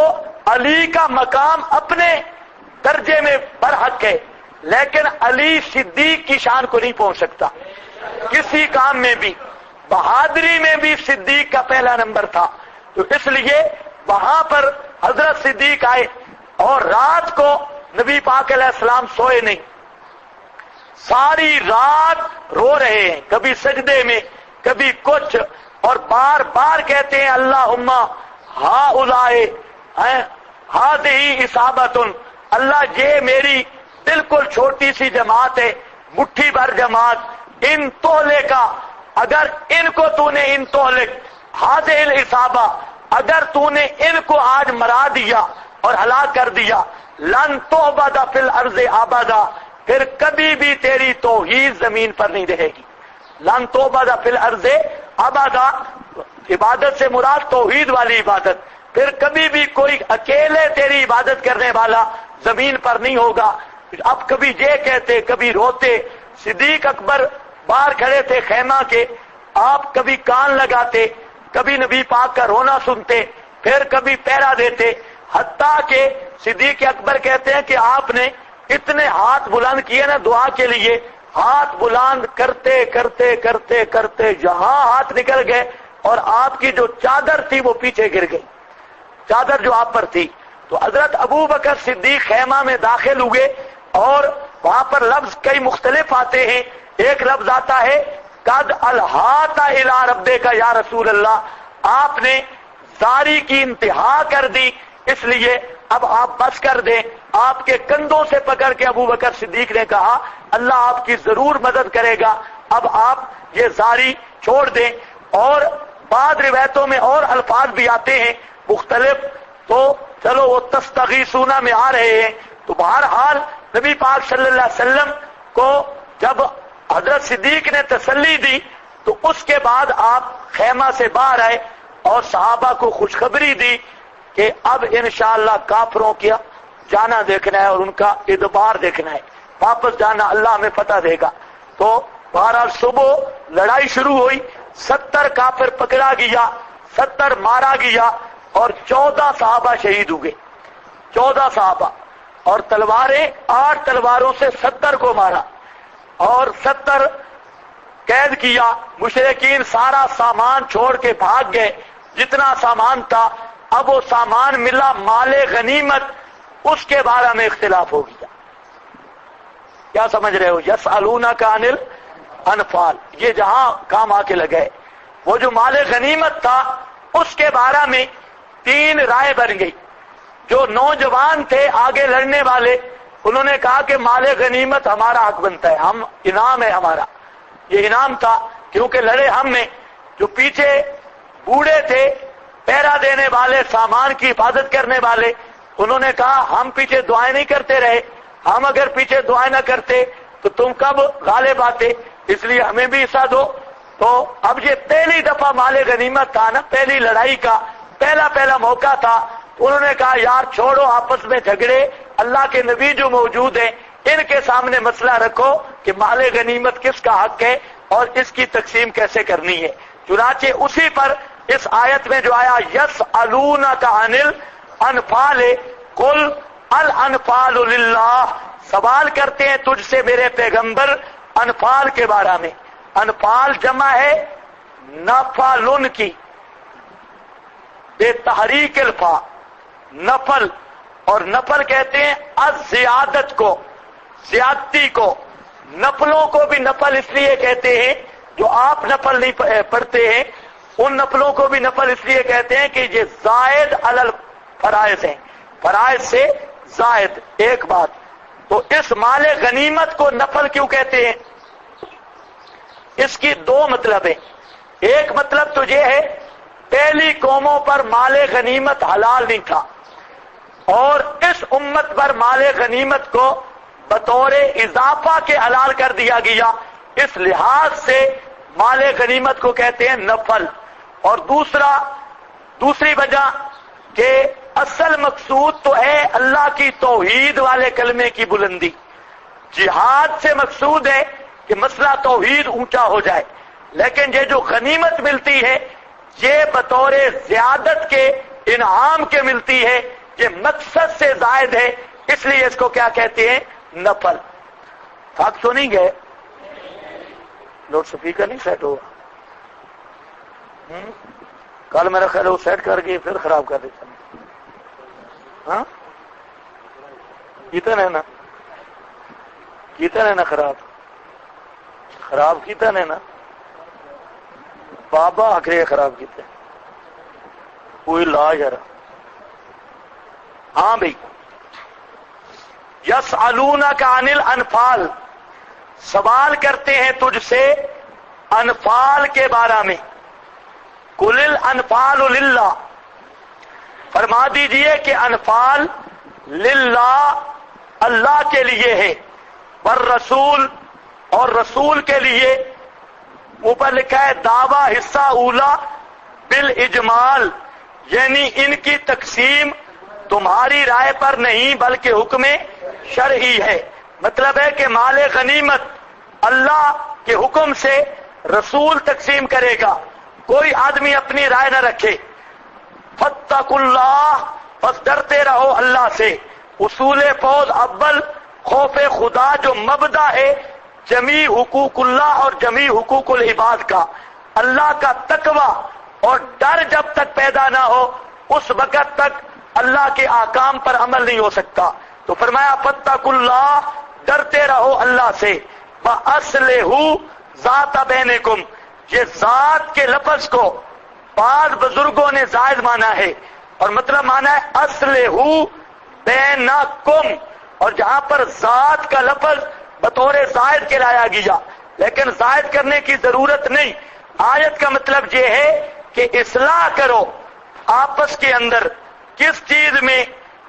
علی کا مقام اپنے درجے میں برحق ہے، لیکن علی صدیق کی شان کو نہیں پہنچ سکتا کسی کام میں بھی۔ بہادری میں بھی صدیق کا پہلا نمبر تھا، تو اس لیے وہاں پر حضرت صدیق آئے اور رات کو نبی پاک علیہ السلام سوئے نہیں، ساری رات رو رہے ہیں، کبھی سجدے میں کبھی کچھ، اور بار بار کہتے ہیں اللہم ہؤلاء ہذہ اصابۃ، اللہ یہ میری بالکل چھوٹی سی جماعت ہے، مٹھی بھر جماعت، ان تولے کا، اگر ان کو تو نے ان تولک ہذہ الاصابہ، اگر تو نے ان کو آج مرا دیا اور ہلاک کر دیا، لن تعبد فی الارض ابدا، پھر کبھی بھی تیری توحید زمین پر نہیں رہے گی۔ لن تعبد فی الارض ابدا، عبادت سے مراد توحید والی عبادت، پھر کبھی بھی کوئی اکیلے تیری عبادت کرنے والا زمین پر نہیں ہوگا۔ اب کبھی یہ کہتے کبھی روتے، صدیق اکبر باہر کھڑے تھے خیمہ کے، آپ کبھی کان لگاتے، کبھی نبی پاک کا رونا سنتے، پھر کبھی پہرا دیتے، حتیٰ کہ صدیق اکبر کہتے ہیں کہ آپ نے اتنے ہاتھ بلند کیے نا دعا کے لیے، ہاتھ بلند کرتے کرتے کرتے کرتے جہاں ہاتھ نکل گئے اور آپ کی جو چادر تھی وہ پیچھے گر گئی، چادر جو آپ پر تھی۔ تو حضرت ابو بکر صدیق خیمہ میں داخل ہوئے اور وہاں پر لفظ کئی مختلف آتے ہیں، ایک لفظ آتا ہے قد الہات الی ربک یا رسول اللہ، آپ نے زاری کی انتہا کر دی، اس لیے اب آپ بس کر دیں۔ آپ کے کندھوں سے پکڑ کے ابو بکر صدیق نے کہا اللہ آپ کی ضرور مدد کرے گا، اب آپ یہ زاری چھوڑ دیں۔ اور بعض روایتوں میں اور الفاظ بھی آتے ہیں مختلف، تو چلو وہ تستغیثون میں آ رہے ہیں۔ تو بہرحال نبی پاک صلی اللہ علیہ وسلم کو جب حضرت صدیق نے تسلی دی تو اس کے بعد آپ خیمہ سے باہر آئے اور صحابہ کو خوشخبری دی کہ اب انشاءاللہ کافروں کیا جانا دیکھنا ہے اور ان کا ادبار دیکھنا ہے، واپس جانا، اللہ ہمیں فتح دے گا۔ تو بہرحال صبح لڑائی شروع ہوئی، 70 کافر پکڑا گیا، 70 مارا گیا اور 14 صحابہ شہید ہوئے، 14 صحابہ، اور تلواریں 8 تلواروں سے 70 کو مارا اور 70 قید کیا۔ مشرکین سارا سامان چھوڑ کے بھاگ گئے، جتنا سامان تھا۔ اب وہ سامان ملا مال غنیمت، اس کے بارے میں اختلاف ہو گیا۔ کیا سمجھ رہے ہو؟ یسألونک عن الانفال، یہ جہاں کام آ کے لگے، وہ جو مال غنیمت تھا اس کے بارے میں 3 رائے بن گئی۔ جو نوجوان تھے آگے لڑنے والے، انہوں نے کہا کہ مال غنیمت ہمارا حق بنتا ہے، ہم انعام ہے ہمارا، یہ انعام تھا کیونکہ لڑے ہم میں۔ جو پیچھے بوڑھے تھے، پہرا دینے والے، سامان کی حفاظت کرنے والے، انہوں نے کہا ہم پیچھے دعائیں نہیں کرتے رہے، ہم اگر پیچھے دعائیں نہ کرتے تو تم کب غالب آتے، اس لیے ہمیں بھی حصہ دو۔ تو اب یہ پہلی دفعہ مال غنیمت تھا نا، پہلی لڑائی کا پہلا موقع تھا، انہوں نے کہا یار چھوڑو آپس میں جھگڑے، اللہ کے نبی جو موجود ہیں ان کے سامنے مسئلہ رکھو کہ مال غنیمت کس کا حق ہے اور اس کی تقسیم کیسے کرنی ہے۔ چنانچہ اسی پر اس آیت میں جو آیا یسألونک عن الانفال قل الانفال للہ، سوال کرتے ہیں تجھ سے میرے پیغمبر انفال کے بارے میں۔ انفال جمع ہے نفلن کی، بے تحریک الفا، نفل، اور نفل کہتے ہیں الزیادت کو، زیادتی کو۔ نفلوں کو بھی نفل اس لیے کہتے ہیں جو آپ نفل نہیں پڑھتے ہیں، ان نفلوں کو بھی نفل اس لیے کہتے ہیں کہ یہ زائد علی الفرائض ہیں، فرائض سے زائد ایک بات۔ تو اس مال غنیمت کو نفل کیوں کہتے ہیں؟ اس کی 2 مطلب ہیں۔ ایک مطلب تو یہ ہے پہلی قوموں پر مال غنیمت حلال نہیں تھا، اور اس امت پر مال غنیمت کو بطور اضافہ کے حلال کر دیا گیا، اس لحاظ سے مال غنیمت کو کہتے ہیں نفل۔ اور دوسری وجہ کہ اصل مقصود تو ہے اللہ کی توحید والے کلمے کی بلندی، جہاد سے مقصود ہے کہ مسئلہ توحید اونچا ہو جائے، لیکن یہ جو غنیمت ملتی ہے یہ بطور زیادت کے انعام کے ملتی ہے، یہ مقصد سے زائد ہے، اس لیے اس کو کیا کہتے ہیں؟ نفل۔ تھک تو نہیں گئے؟ لاؤڈ سپیکر نہیں سیٹ ہوا؟ کل میرا خیال وہ سیٹ کر کے پھر خراب کر دیتا۔ ہاں کیتا ہے نا، کیتا ہے نا، خراب کیتا ہے نا، بابا آخری خراب کیتے کوئی لاج ہے۔ ہاں بھائی، یسألونک عن الانفال، سوال کرتے ہیں تجھ سے انفال کے بارے میں۔ قل الانفال للہ، فرما دیجئے کہ انفال للہ اللہ کے لیے ہے، والرسول اور رسول کے لیے۔ اوپر لکھا ہے دعویٰ حصہ اولا بالاجمال، یعنی ان کی تقسیم تمہاری رائے پر نہیں بلکہ حکم شرعی ہے۔ مطلب ہے کہ مال غنیمت اللہ کے حکم سے رسول تقسیم کرے گا، کوئی آدمی اپنی رائے نہ رکھے۔ فاتقوا اللہ، پس ڈرتے رہو اللہ سے۔ اصول فوز اول خوف خدا جو مبدا ہے جمیع حقوق اللہ اور جمیع حقوق العباد کا، اللہ کا تقوی اور ڈر جب تک پیدا نہ ہو اس وقت تک اللہ کے احکام پر عمل نہیں ہو سکتا۔ تو فرمایا فاتقوا اللہ، ڈرتے رہو اللہ سے۔ وَأَصْلِحُوا ذَاتَ بَيْنِكُمْ، یہ ذات کے لفظ کو بعض بزرگوں نے زائد مانا ہے، اور مطلب مانا ہے اصلحوا بینکم، اور جہاں پر ذات کا لفظ بطور زائد کے لایا گیا، لیکن زائد کرنے کی ضرورت نہیں۔ آیت کا مطلب یہ ہے کہ اصلاح کرو آپس کے اندر۔ کس چیز میں؟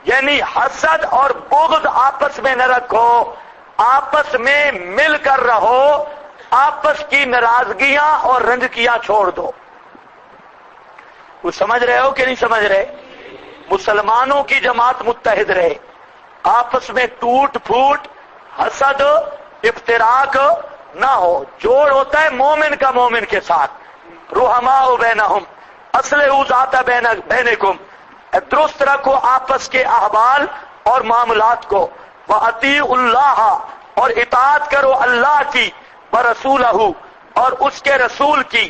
یعنی حسد اور بغض آپس میں نہ رکھو، آپس میں مل کر رہو، آپس کی ناراضگیاں اور رنجکیاں چھوڑ دو۔ کچھ سمجھ رہے ہو کہ نہیں سمجھ رہے؟ مسلمانوں کی جماعت متحد رہے، آپس میں ٹوٹ پھوٹ، حسد، افتراق نہ ہو۔ جوڑ ہوتا ہے مومن کا مومن کے ساتھ۔ رحماء بینہم، اصلحوا ذات بینکم، درست رکھو آپس کے احوال اور معاملات کو۔ وَأَطِیعُوا اللَّهَ، اور اطاعت کرو اللہ کی، وَرَسُولَهُ، اور اس کے رسول کی۔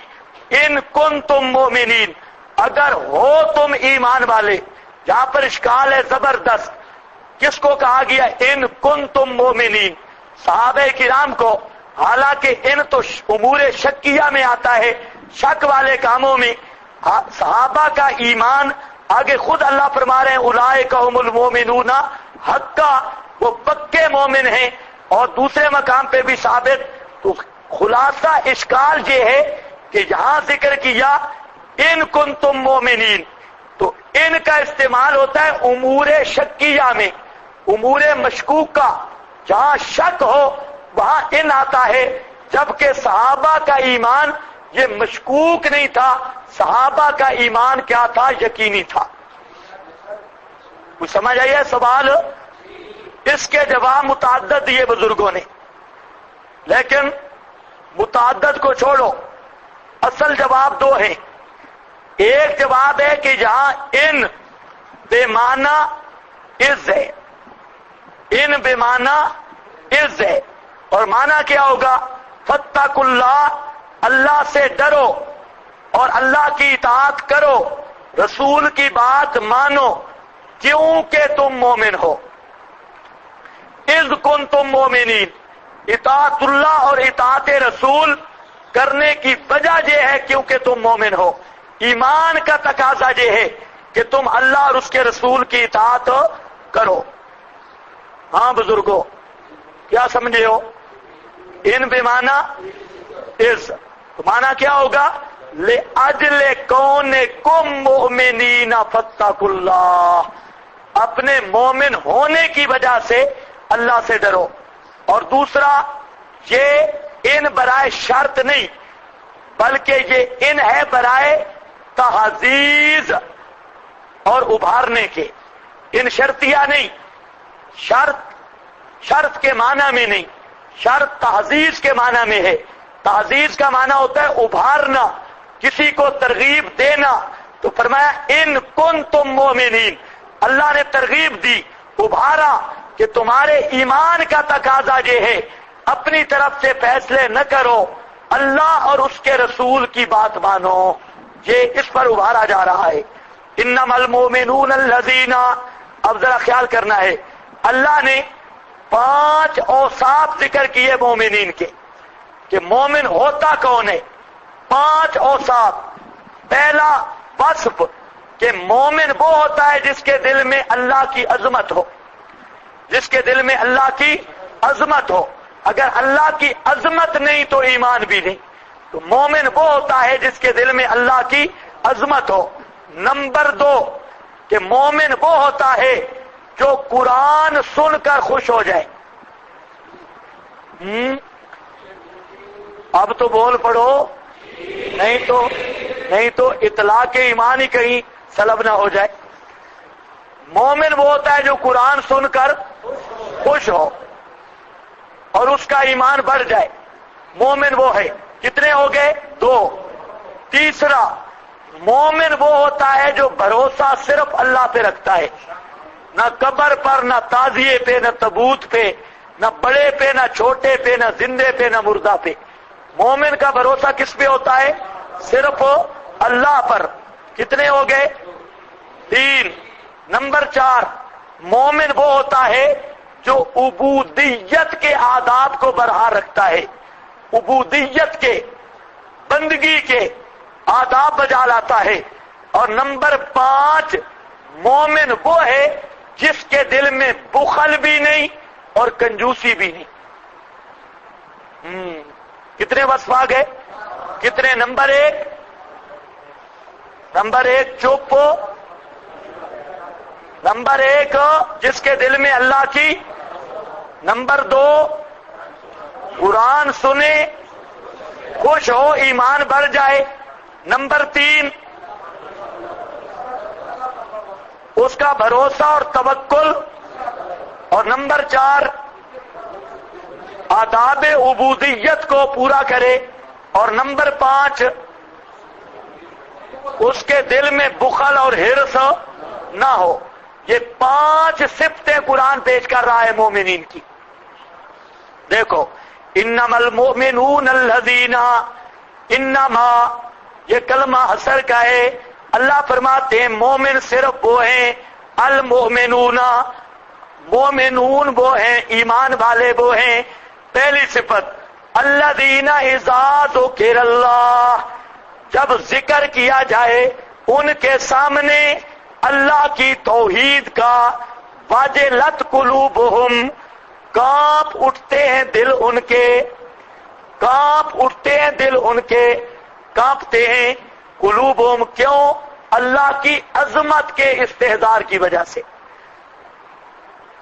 ان کنتم مومنین، اگر ہو تم ایمان والے۔ جہاں پر اشکال ہے زبردست، کس کو کہا گیا ان کنتم مومنین؟ صحابہ کرام کو، حالانکہ ان تو امور شکیہ میں آتا ہے، شک والے کاموں میں۔ صحابہ کا ایمان آگے خود اللہ فرما رہے ہیں اولئک ھم المؤمنون حقا، وہ پکے مومن ہیں، اور دوسرے مقام پہ بھی ثابت۔ تو خلاصہ اشکال یہ ہے کہ یہاں ذکر کیا ان کنتم مومنین، تو ان کا استعمال ہوتا ہے امور شکیہ میں، امور مشکوکہ، جہاں شک ہو وہاں ان آتا ہے، جبکہ صحابہ کا ایمان یہ مشکوک نہیں تھا، صحابہ کا ایمان کیا تھا؟ یقینی تھا۔ کچھ سمجھ آئی ہے سوال؟ اس کے جواب متعدد دیے بزرگوں نے، لیکن متعدد کو چھوڑو، اصل جواب دو ہیں۔ ایک جواب ہے کہ جہاں ان بے معنی از ہے، ان بے معنی از ہے، اور معنی کیا ہوگا؟ فاتقوا اللہ، اللہ سے ڈرو اور اللہ کی اطاعت کرو، رسول کی بات مانو کیونکہ تم مومن ہو۔ اذ کنتم مومنین، اطاعت اللہ اور اطاعت رسول کرنے کی وجہ یہ ہے کیونکہ تم مومن ہو۔ ایمان کا تقاضا یہ ہے کہ تم اللہ اور اس کے رسول کی اطاعت کرو۔ ہاں بزرگوں، کیا سمجھے ہو؟ ان بے معنی از، تو معنی کیا ہوگا؟ لِأَجْلِ كَوْنِكُم مُؤْمِنِينَ فَاتَّقُوا اللَّهَ، اپنے مومن ہونے کی وجہ سے اللہ سے ڈرو۔ اور دوسرا، یہ ان برائے شرط نہیں بلکہ یہ ان ہے برائے تحزیز اور ابھارنے کے، ان شرطیہ نہیں، شرط کے معنی میں نہیں، شرط تحزیز کے معنی میں ہے۔ تحزیز کا معنی ہوتا ہے ابھارنا، کسی کو ترغیب دینا۔ تو فرمایا ان کنتم مومنین، اللہ نے ترغیب دی، ابھارا کہ تمہارے ایمان کا تقاضا یہ ہے اپنی طرف سے فیصلے نہ کرو، اللہ اور اس کے رسول کی بات مانو، یہ اس پر ابھارا جا رہا ہے۔ انما المؤمنون الذین، اب ذرا خیال کرنا ہے، اللہ نے 5 اوصاف ذکر کیے مومنین کے کہ مومن ہوتا کون ہے۔ 5 اوصاف۔ پہلا وصف کہ مومن وہ ہوتا ہے جس کے دل میں اللہ کی عظمت ہو، جس کے دل میں اللہ کی عظمت ہو۔ اگر اللہ کی عظمت نہیں تو ایمان بھی نہیں، تو مومن وہ ہوتا ہے جس کے دل میں اللہ کی عظمت ہو۔ نمبر 2 کہ مومن وہ ہوتا ہے جو قرآن سن کر خوش ہو جائے۔ اب تو بول پڑو، نہیں تو اطلاق ایمان ہی کہیں سلب نہ ہو جائے۔ مومن وہ ہوتا ہے جو قرآن سن کر خوش ہو اور اس کا ایمان بڑھ جائے، مومن وہ ہے۔ کتنے ہو گئے؟ 2۔ تیسرا، مومن وہ ہوتا ہے جو بھروسہ صرف اللہ پہ رکھتا ہے، نہ قبر پر، نہ تعزیے پہ، نہ تابوت پہ، نہ بڑے پہ، نہ چھوٹے پہ، نہ زندے پہ، نہ مردہ پہ۔ مومن کا بھروسہ کس پہ ہوتا ہے؟ صرف اللہ پر۔ کتنے ہو گئے؟ 3۔ نمبر 4، مومن وہ ہوتا ہے جو عبودیت کے آداب کو برقرار رکھتا ہے، عبودیت کے، بندگی کے آداب بجا لاتا ہے۔ اور نمبر 5، مومن وہ ہے جس کے دل میں بخل بھی نہیں اور کنجوسی بھی نہیں۔ کتنے وصف آ گئے؟ کتنے؟ نمبر 1 چپ، نمبر 1 جس کے دل میں اللہ کی، نمبر 2 قرآن سنے خوش ہو ایمان بڑھ جائے، نمبر 3 اس کا بھروسہ اور توکل، اور نمبر 4 آداب عبودیت کو پورا کرے، اور نمبر 5 اس کے دل میں بخل اور حرص نہ ہو۔ یہ 5 صفتیں قرآن پیش کر رہا ہے مومنین کی۔ دیکھو، انما المؤمنون الذین، انما یہ کلمہ حصر کا ہے۔ اللہ فرماتے ہیں مومن صرف وہ ہیں، المؤمنون، مومنون وہ ہیں، ایمان والے وہ ہیں۔ پہلی صفت، الذین اذا ذکر اللہ، جب ذکر کیا جائے ان کے سامنے اللہ کی توحید کا، واجلت قلوبہم، کانپ اٹھتے ہیں دل ان کے، کانپ اٹھتے ہیں دل ان کے، کانپتے ہیں قلوبہم، کیوں؟ اللہ کی عظمت کے استحضار کی وجہ سے۔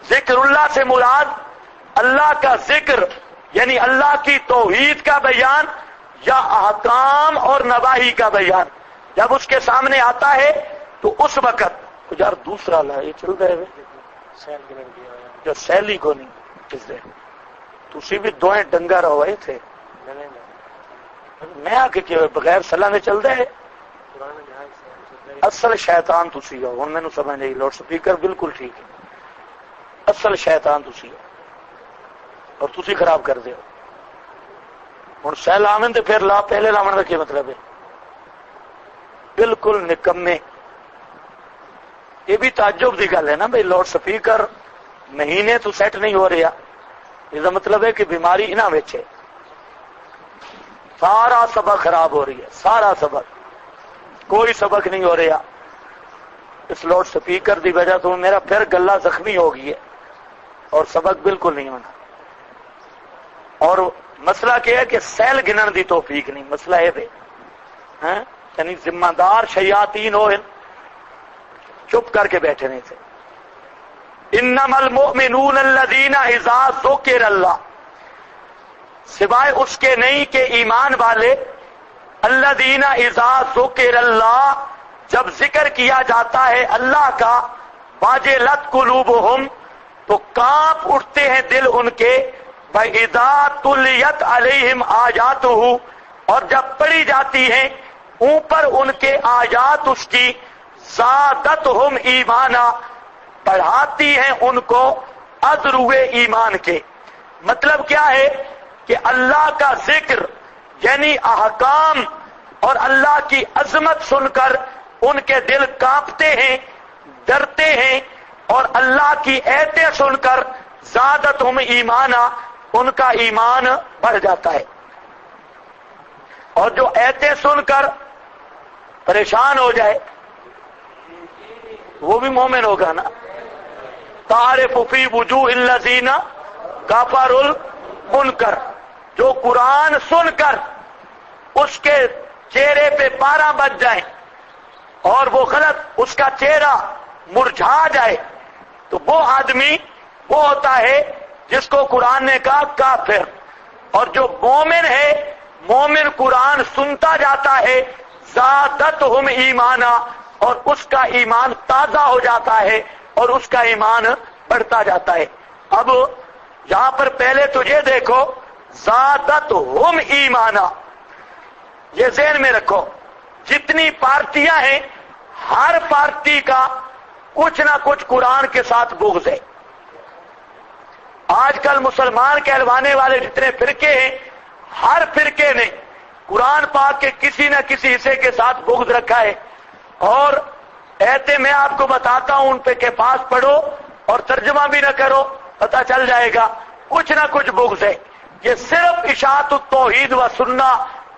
ذکر اللہ سے مراد اللہ کا ذکر، یعنی اللہ کی توحید کا بیان یا احکام اور نواہی کا بیان جب اس کے سامنے آتا ہے تو اس وقت یار دوسرا لا یہ چل رہے جو سیلی کو نہیں کس دے تسی بھی دوئیں ڈنگا رہے تھے میں آ کے بغیر صلاح میں چل رہے اصل شیطان تسی ہو ہوں مینوں سمجھ نہیں لاؤڈ سپیکر بالکل ٹھیک ہے اصل شیطان تسی ہو اور تسی خراب کر دے ہوں سہ لاون تے پھر لا پہلے لاون کا کیا مطلب ہے بالکل نکمے یہ بھی تعجب کی گل ہے نا بھائی لاؤڈ سپیکر مہینے تو سیٹ نہیں ہو رہا یہ مطلب ہے کہ بیماری انہاں وچ ہے سارا سبق خراب ہو رہی ہے سارا سبق کوئی سبق نہیں ہو رہا اس لاؤڈ سپیکر دی وجہ تو میرا پھر گلا زخمی ہو گئی ہے اور سبق بالکل نہیں ہونا اور مسئلہ کیا ہے کہ سیل گنن دی توفیق نہیں مسئلہ ہے بھائی یعنی ذمہ دار شیاطین ہو چپ کر کے بیٹھے نہیں تھے انما المؤمنون الذین اذا ذکر اللہ سوائے اس کے نہیں کہ ایمان والے الذین اذا ذکر اللہ جب ذکر کیا جاتا ہے اللہ کا واجلت قلوبہم تو کانپ اٹھتے ہیں دل ان کے وَإِذَا تُلِيَتْ عَلَيْهِمْ آیاتُهُ اور جب پڑھی جاتی ہیں اوپر ان کے آیات اس کی زادتہم ایمانا پڑھاتی ہیں ان کو ازروے ایمان کے. مطلب کیا ہے کہ اللہ کا ذکر یعنی احکام اور اللہ کی عظمت سن کر ان کے دل کانپتے ہیں، ڈرتے ہیں، اور اللہ کی ایتیں سن کر زادتہم ایمانا، ان کا ایمان بڑھ جاتا ہے. اور جو ایتیں سن کر پریشان ہو جائے وہ بھی مومن ہوگا نا. تعرف فی وجوہ الذین کفروا المنکر، جو قرآن سن کر اس کے چہرے پہ پارا بچ جائے اور وہ غلط اس کا چہرہ مرجھا جائے، تو وہ آدمی وہ ہوتا ہے جس کو قرآن نے کہا کافر. اور جو مومن ہے، مومن قرآن سنتا جاتا ہے، زادتہم ایمانا، اور اس کا ایمان تازہ ہو جاتا ہے اور اس کا ایمان بڑھتا جاتا ہے. اب یہاں پر پہلے تجھے دیکھو زادتہم ایمانا، یہ ذہن میں رکھو. جتنی پارٹیاں ہیں ہر پارٹی کا کچھ نہ کچھ قرآن کے ساتھ بغض ہے. آج کل مسلمان کہلوانے والے جتنے فرقے ہیں، ہر فرقے نے قرآن پاک کے کسی نہ کسی حصے کے ساتھ بغض رکھا ہے. اور ایتے میں آپ کو بتاتا ہوں، ان پہ کے پاس پڑھو اور ترجمہ بھی نہ کرو، پتہ چل جائے گا کچھ نہ کچھ بغض ہے. یہ صرف اشاعت التوحید و سنہ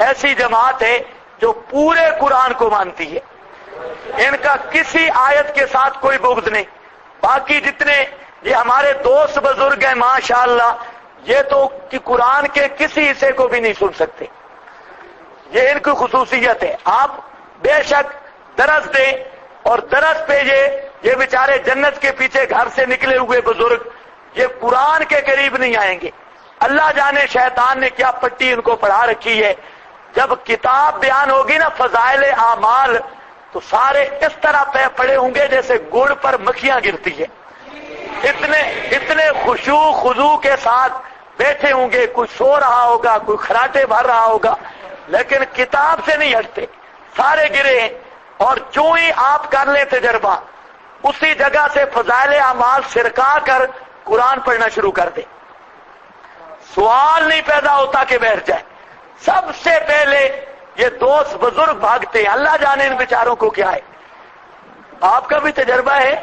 ایسی جماعت ہے جو پورے قرآن کو مانتی ہے. ان کا کسی آیت کے ساتھ کوئی بغض نہیں. باقی جتنے یہ ہمارے دوست بزرگ ہیں ماشاءاللہ، یہ تو کہ قرآن کے کسی حصے کو بھی نہیں سن سکتے. یہ ان کی خصوصیت ہے. آپ بے شک درس دیں، اور درس پہ یہ بیچارے جنت کے پیچھے گھر سے نکلے ہوئے بزرگ یہ قرآن کے قریب نہیں آئیں گے. اللہ جانے شیطان نے کیا پٹی ان کو پڑھا رکھی ہے. جب کتاب بیان ہوگی نا فضائل اعمال، تو سارے اس طرح پہ پڑے ہوں گے جیسے گڑ پر مکھیاں گرتی ہے. اتنے خشوع خضوع کے ساتھ بیٹھے ہوں گے. کوئی سو رہا ہوگا، کوئی خراٹے بھر رہا ہوگا، لیکن کتاب سے نہیں ہٹتے، سارے گرے ہیں. اور جو ہی آپ کر لیں تجربہ، اسی جگہ سے فضائل اعمال سرکا کر قرآن پڑھنا شروع کر دیں، سوال نہیں پیدا ہوتا کہ بیٹھ جائے. سب سے پہلے یہ دوست بزرگ بھاگتے ہیں. اللہ جانے ان بیچاروں کو کیا ہے. آپ کا بھی تجربہ ہے،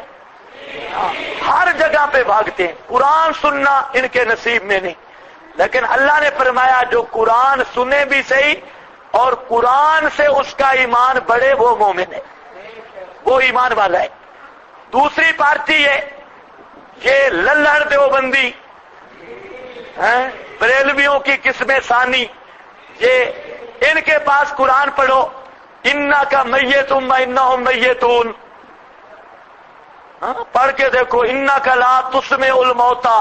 ہر جگہ پہ بھاگتے ہیں. قرآن سننا ان کے نصیب میں نہیں. لیکن اللہ نے فرمایا جو قرآن سنے بھی صحیح اور قرآن سے اس کا ایمان بڑھے وہ مومن ہے، وہ ایمان والا ہے. دوسری پارٹی ہے یہ للڑ دیوبندی، بریلویوں کی قسم ثانی. یہ ان کے پاس قرآن پڑھو، انک میتم وانہم میتون، پڑھ کے دیکھو انک لا تسمع الموتى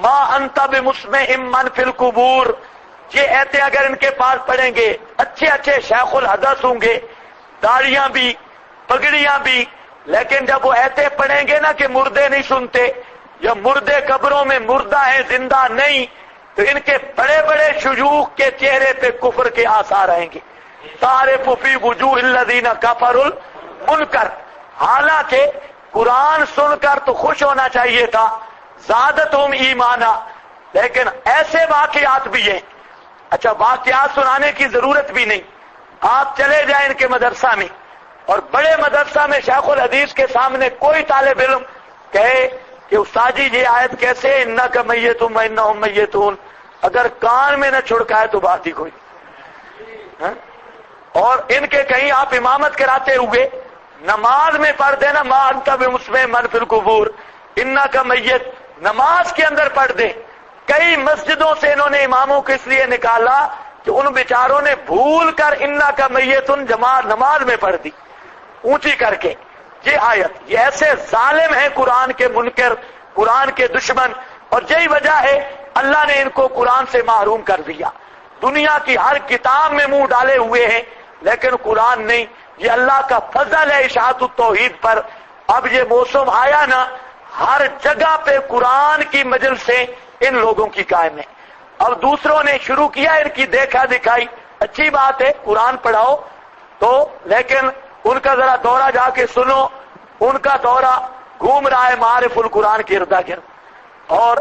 ما انت بمسمع من فی القبور. یہ ایتے اگر ان کے پاس پڑھیں گے، اچھے اچھے شیخ الحدیث ہوں گے، داڑیاں بھی پگڑیاں بھی، لیکن جب وہ ایتے پڑھیں گے نا کہ مردے نہیں سنتے یا مردے قبروں میں مردہ ہیں زندہ نہیں، تو ان کے بڑے بڑے شیوخ کے چہرے پہ کفر کے آثار آئیں گے. تعرف فی وجوہ الذین کفروا المنکر. حالانکہ قرآن سن کر تو خوش ہونا چاہیے تھا، زادتہم ایمانا، لیکن ایسے واقعات بھی ہیں. اچھا واقعات سنانے کی ضرورت بھی نہیں. آپ چلے جائیں ان کے مدرسہ میں، اور بڑے مدرسہ میں شیخ الحدیث کے سامنے کوئی طالب علم کہے کہ استاد جی یہ آیت کیسے انک میتم وانہم میتون، اگر کان میں نہ چھڑکائے تو بات ہی کوئی. اور ان کے کہیں آپ امامت کراتے ہوئے نماز میں پڑھ دینا ما انت بمسمع من فی القبور انک میت، نماز کے اندر پڑھ دیں. کئی مسجدوں سے انہوں نے اماموں کو اس لیے نکالا کہ ان بیچاروں نے بھول کر انک میتن جماعت نماز میں پڑھ دی اونچی کر کے. یہ آیت یہ ایسے ظالم ہیں قرآن کے منکر، قرآن کے دشمن، اور یہی وجہ ہے اللہ نے ان کو قرآن سے محروم کر دیا. دنیا کی ہر کتاب میں منہ ڈالے ہوئے ہیں لیکن قرآن نہیں. یہ اللہ کا فضل ہے اشاعت التوحید پر. اب یہ موسم آیا نا، ہر جگہ پہ قرآن کی مجلسیں ان لوگوں کی قائم ہے. اب دوسروں نے شروع کیا ان کی دیکھا دکھائی. اچھی بات ہے قرآن پڑھاؤ تو، لیکن ان کا ذرا دورہ جا کے سنو. ان کا دورہ گھوم رہا ہے معارف القرآن کے اردا گرد، اور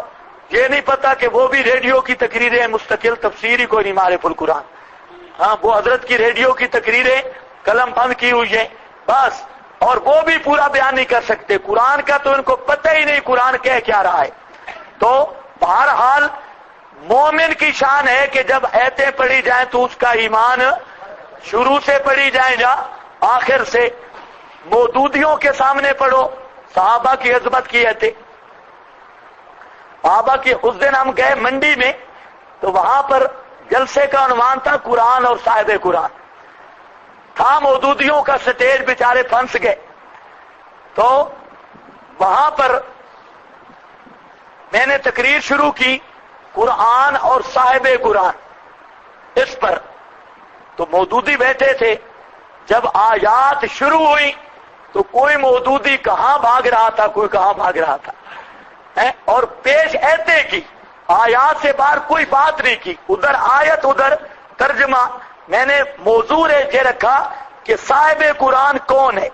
یہ نہیں پتا کہ وہ بھی ریڈیو کی تقریریں مستقل، تفسیر ہی کوئی نہیں معارف القرآن. ہاں وہ حضرت کی ریڈیو کی تقریریں قلم بند کی ہوئی ہیں بس، اور وہ بھی پورا بیان نہیں کر سکتے. قرآن کا تو ان کو پتہ ہی نہیں قرآن کہہ کیا رہا ہے. تو بہرحال مومن کی شان ہے کہ جب ایتیں پڑھی جائیں تو اس کا ایمان شروع سے پڑھی جائیں یا آخر سے. مودودیوں کے سامنے پڑھو صحابہ کی عظمت کی ایتیں. صحابہ کی اس دن ہم گئے منڈی میں تو وہاں پر جلسے کا عنوان تھا قرآن اور صاحب قرآن تھا. مودودیوں کا سٹیج بیچارے پھنس گئے. تو وہاں پر میں نے تقریر شروع کی قرآن اور صاحب قرآن اس پر. تو مودودی بیٹھے تھے. جب آیات شروع ہوئی تو کوئی مودودی کہاں بھاگ رہا تھا، کوئی کہاں بھاگ رہا تھا، اور پیش ایتے کی آیات سے باہر کوئی بات نہیں کی. ادھر آیت ادھر ترجمہ. میں نے موضوع یہ رکھا کہ صاحب قرآن کون ہے.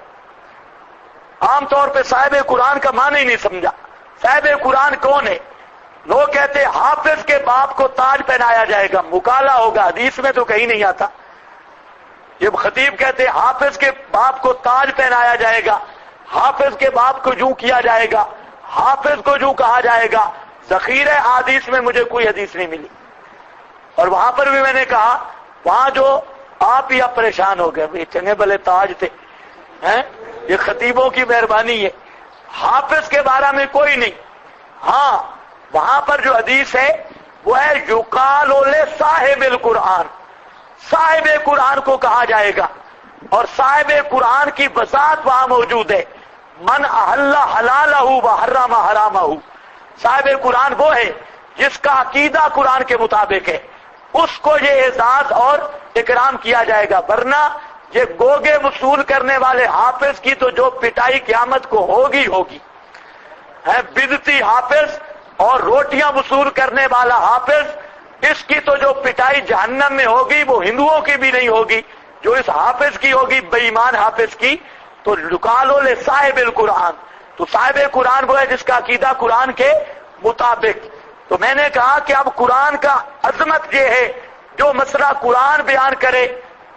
عام طور پہ صاحب قرآن کا معنی ہی نہیں سمجھا. صاحب قرآن کون ہے؟ لوگ کہتے حافظ کے باپ کو تاج پہنایا جائے گا، مکالا ہوگا، حدیث میں تو کہیں نہیں آتا. جب خطیب کہتے حافظ کے باپ کو تاج پہنایا جائے گا، حافظ کے باپ کو جو کیا جائے گا، حافظ کو جو کہا جائے گا، ذخیرہ حدیث میں مجھے کوئی حدیث نہیں ملی. اور وہاں پر بھی میں نے کہا وہاں جو آپ ہی اب پریشان ہو گئے، بھئی چنگے بھلے تاج تھے، یہ خطیبوں کی مہربانی ہے. حافظ کے بارے میں کوئی نہیں. ہاں وہاں پر جو حدیث ہے وہ ہے یقال لصاحب القرآن، صاحب قرآن کو کہا جائے گا. اور صاحب قرآن کی وضاحت وہاں موجود ہے. من احل حلالہ وحرم حرامہ. صاحب قرآن وہ ہے جس کا عقیدہ قرآن کے مطابق ہے، اس کو یہ اعزاز اور اکرام کیا جائے گا. ورنہ یہ گوگے وصول کرنے والے حافظ کی تو جو پٹائی قیامت کو ہوگی ہوگی ہے. بدعتی حافظ اور روٹیاں وصول کرنے والا حافظ، اس کی تو جو پٹائی جہنم میں ہوگی وہ ہندوؤں کی بھی نہیں ہوگی جو اس حافظ کی ہوگی، بے ایمان حافظ کی. تو لکالو لے صاحب القرآن. تو صاحب قرآن وہ ہے جس کا عقیدہ قرآن کے مطابق. تو میں نے کہا کہ اب قرآن کا عظمت یہ ہے جو مسئلہ قرآن بیان کرے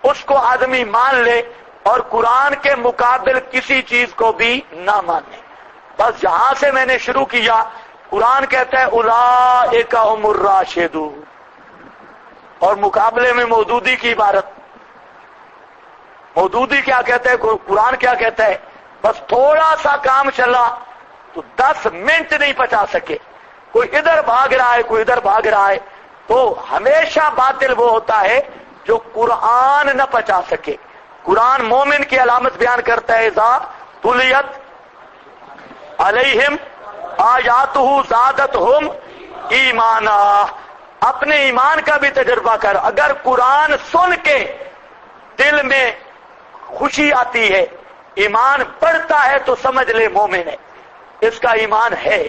اس کو آدمی مان لے اور قرآن کے مقابل کسی چیز کو بھی نہ مانے. بس جہاں سے میں نے شروع کیا قرآن کہتا ہے اولئک هم الراشدون، اور مقابلے میں مودودی کی عبارت. مودودی کیا کہتا ہے، قرآن کیا کہتا ہے؟ بس تھوڑا سا کام چلا تو 10 منٹ نہیں پچا سکے. کوئی ادھر بھاگ رہا ہے، کوئی ادھر بھاگ رہا ہے. تو ہمیشہ باطل وہ ہوتا ہے جو قرآن نہ پچا سکے. قرآن مومن کی علامت بیان کرتا ہے اذا تلیت علیہم آیاتہ زادتہم ایمانا. اپنے ایمان کا بھی تجربہ کر. اگر قرآن سن کے دل میں خوشی آتی ہے، ایمان بڑھتا ہے تو سمجھ لے مومن ہے، اس کا ایمان ہے.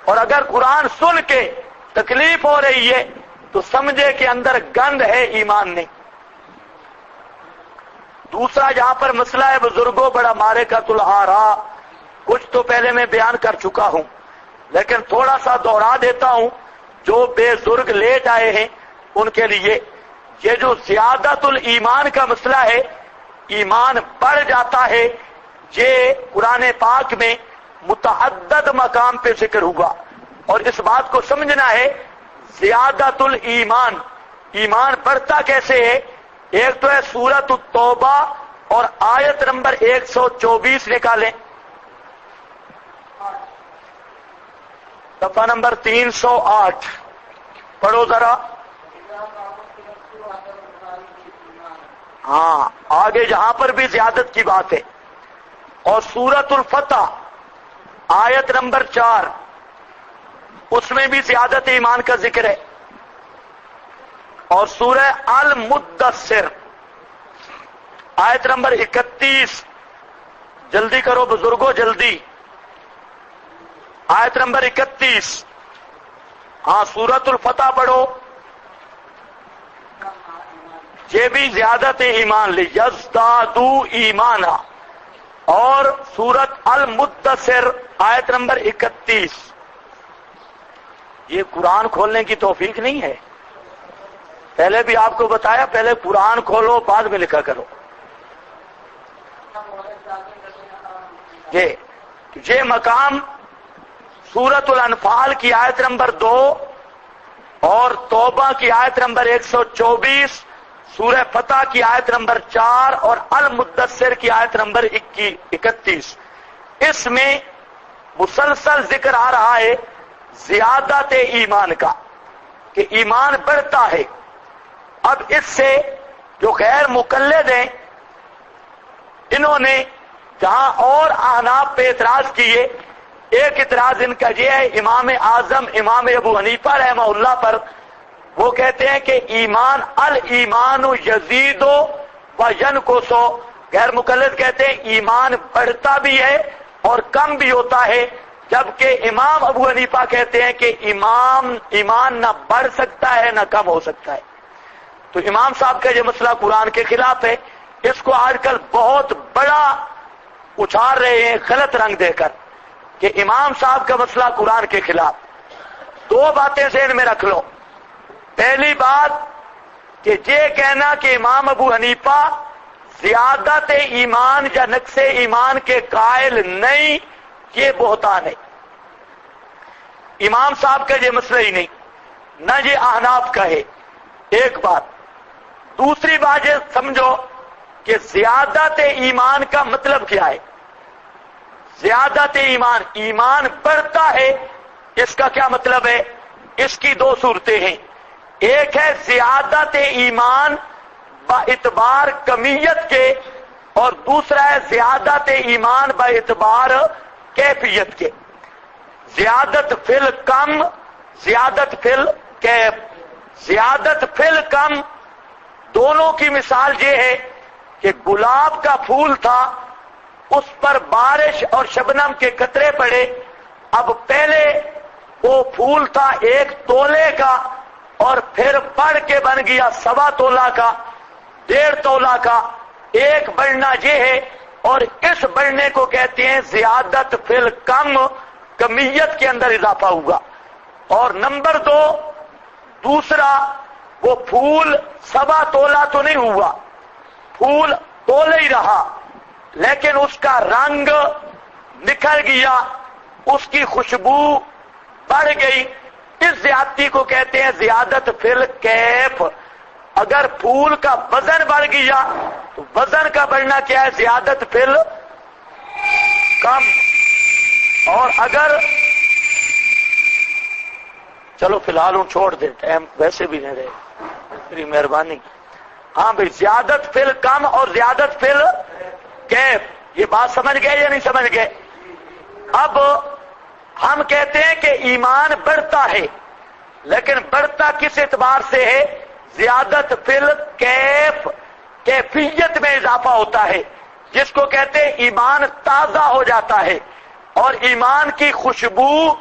اور اگر قرآن سن کے تکلیف ہو رہی ہے تو سمجھے کہ اندر گند ہے، ایمان نہیں. دوسرا جہاں پر مسئلہ ہے بزرگوں بڑا معرکۃ الآراء، کچھ تو پہلے میں بیان کر چکا ہوں لیکن تھوڑا سا دوہرا دیتا ہوں. جو بے زرگ لیٹ آئے ہیں ان کے لیے یہ جو زیادت الایمان کا مسئلہ ہے، ایمان بڑھ جاتا ہے، یہ قرآن پاک میں متعدد مقام پہ ذکر ہوا. اور اس بات کو سمجھنا ہے زیادت الایمان، ایمان بڑھتا کیسے ہے. ایک تو ہے سورۃ التوبہ اور آیت نمبر 124 نکالیں، صفحہ نمبر 308 پڑھو ذرا. ہاں آگے جہاں پر بھی زیادت کی بات ہے. اور سورۃ الفتح آیت نمبر 4 اس میں بھی زیادت ایمان کا ذکر ہے. اور سورہ المدثر آیت نمبر 31، جلدی کرو بزرگوں جلدی، آیت نمبر 31. ہاں سورۃ الفتح پڑھو، یہ بھی زیادت ایمان لیزدادوا ایمانا. اور سورۃ المدثر آیت نمبر 31. یہ قرآن کھولنے کی توفیق نہیں ہے. پہلے بھی آپ کو بتایا، پہلے قرآن کھولو بعد میں لکھا کرو. یہ مقام سورۃ الانفال کی آیت نمبر 2 اور توبہ کی آیت نمبر 124، سورہ فتح کی آیت نمبر 4 اور المدثر کی آیت نمبر 31. اس میں مسلسل ذکر آ رہا ہے زیادت ایمان کا، کہ ایمان بڑھتا ہے. اب اس سے جو غیر مقلد ہیں انہوں نے جہاں اور احناف پہ اعتراض کیے، ایک اعتراض ان کا یہ ہے امام اعظم امام ابو حنیفہ رحمہ اللہ پر. وہ کہتے ہیں کہ الایمان یزید و ینقص. غیر مقلد کہتے ہیں ایمان بڑھتا بھی ہے اور کم بھی ہوتا ہے، جبکہ امام ابو حنیفہ کہتے ہیں کہ ایمان نہ بڑھ سکتا ہے نہ کم ہو سکتا ہے. تو امام صاحب کا یہ مسئلہ قرآن کے خلاف ہے. اس کو آج کل بہت بڑا اچھال رہے ہیں غلط رنگ دے کر کہ امام صاحب کا مسئلہ قرآن کے خلاف. دو باتیں ذہن میں رکھ لو. پہلی بات کہ یہ کہنا کہ امام ابو حنیفہ زیادت ایمان یا نقص ایمان کے قائل نہیں، یہ بہتان ہے. امام صاحب کا یہ مسئلہ ہی نہیں، نہ یہ احناف کا ہے. ایک بات. دوسری بات یہ سمجھو کہ زیادت ایمان کا مطلب کیا ہے. زیادت ایمان بڑھتا ہے، اس کا کیا مطلب ہے؟ اس کی دو صورتیں ہیں. ایک ہے زیادت ایمان با اعتبار کمیت کے، اور دوسرا ہے زیادت ایمان با اعتبار کیفیت کے. زیادت فی الکم، زیادت فی الکیف. زیادت فی الکم دونوں کی مثال یہ ہے کہ گلاب کا پھول تھا، اس پر بارش اور شبنم کے قطرے پڑے. اب پہلے وہ پھول تھا 1 تولے کا، اور پھر بڑھ کے بن گیا 1.25 تولہ کا، 1.5 تولہ کا. ایک بڑھنا یہ ہے، اور اس بڑھنے کو کہتے ہیں زیادت فی الکم، کمیت کے اندر اضافہ ہوا. اور نمبر 2 دوسرا، وہ پھول 1.25 تولہ تو نہیں ہوا، پھول تولے ہی رہا، لیکن اس کا رنگ نکھر گیا، اس کی خوشبو بڑھ گئی. اس زیادتی کو کہتے ہیں زیادت فی الکیف. اگر پھول کا وزن بڑھ گیا تو وزن کا بڑھنا کیا ہے؟ زیادت فی الکم. اور اگر چلو فی الحال ہوں چھوڑ دے، ٹائم ویسے بھی نہیں رہے، میری مہربانی. ہاں بھائی، زیادت فی الکم اور زیادت فی الکیف، یہ بات سمجھ گئے یا نہیں سمجھ گئے؟ اب ہم کہتے ہیں کہ ایمان بڑھتا ہے، لیکن بڑھتا کس اعتبار سے ہے؟ زیادت فی الکیف، کیفیت میں اضافہ ہوتا ہے، جس کو کہتے ہیں ایمان تازہ ہو جاتا ہے. اور ایمان کی خوشبو،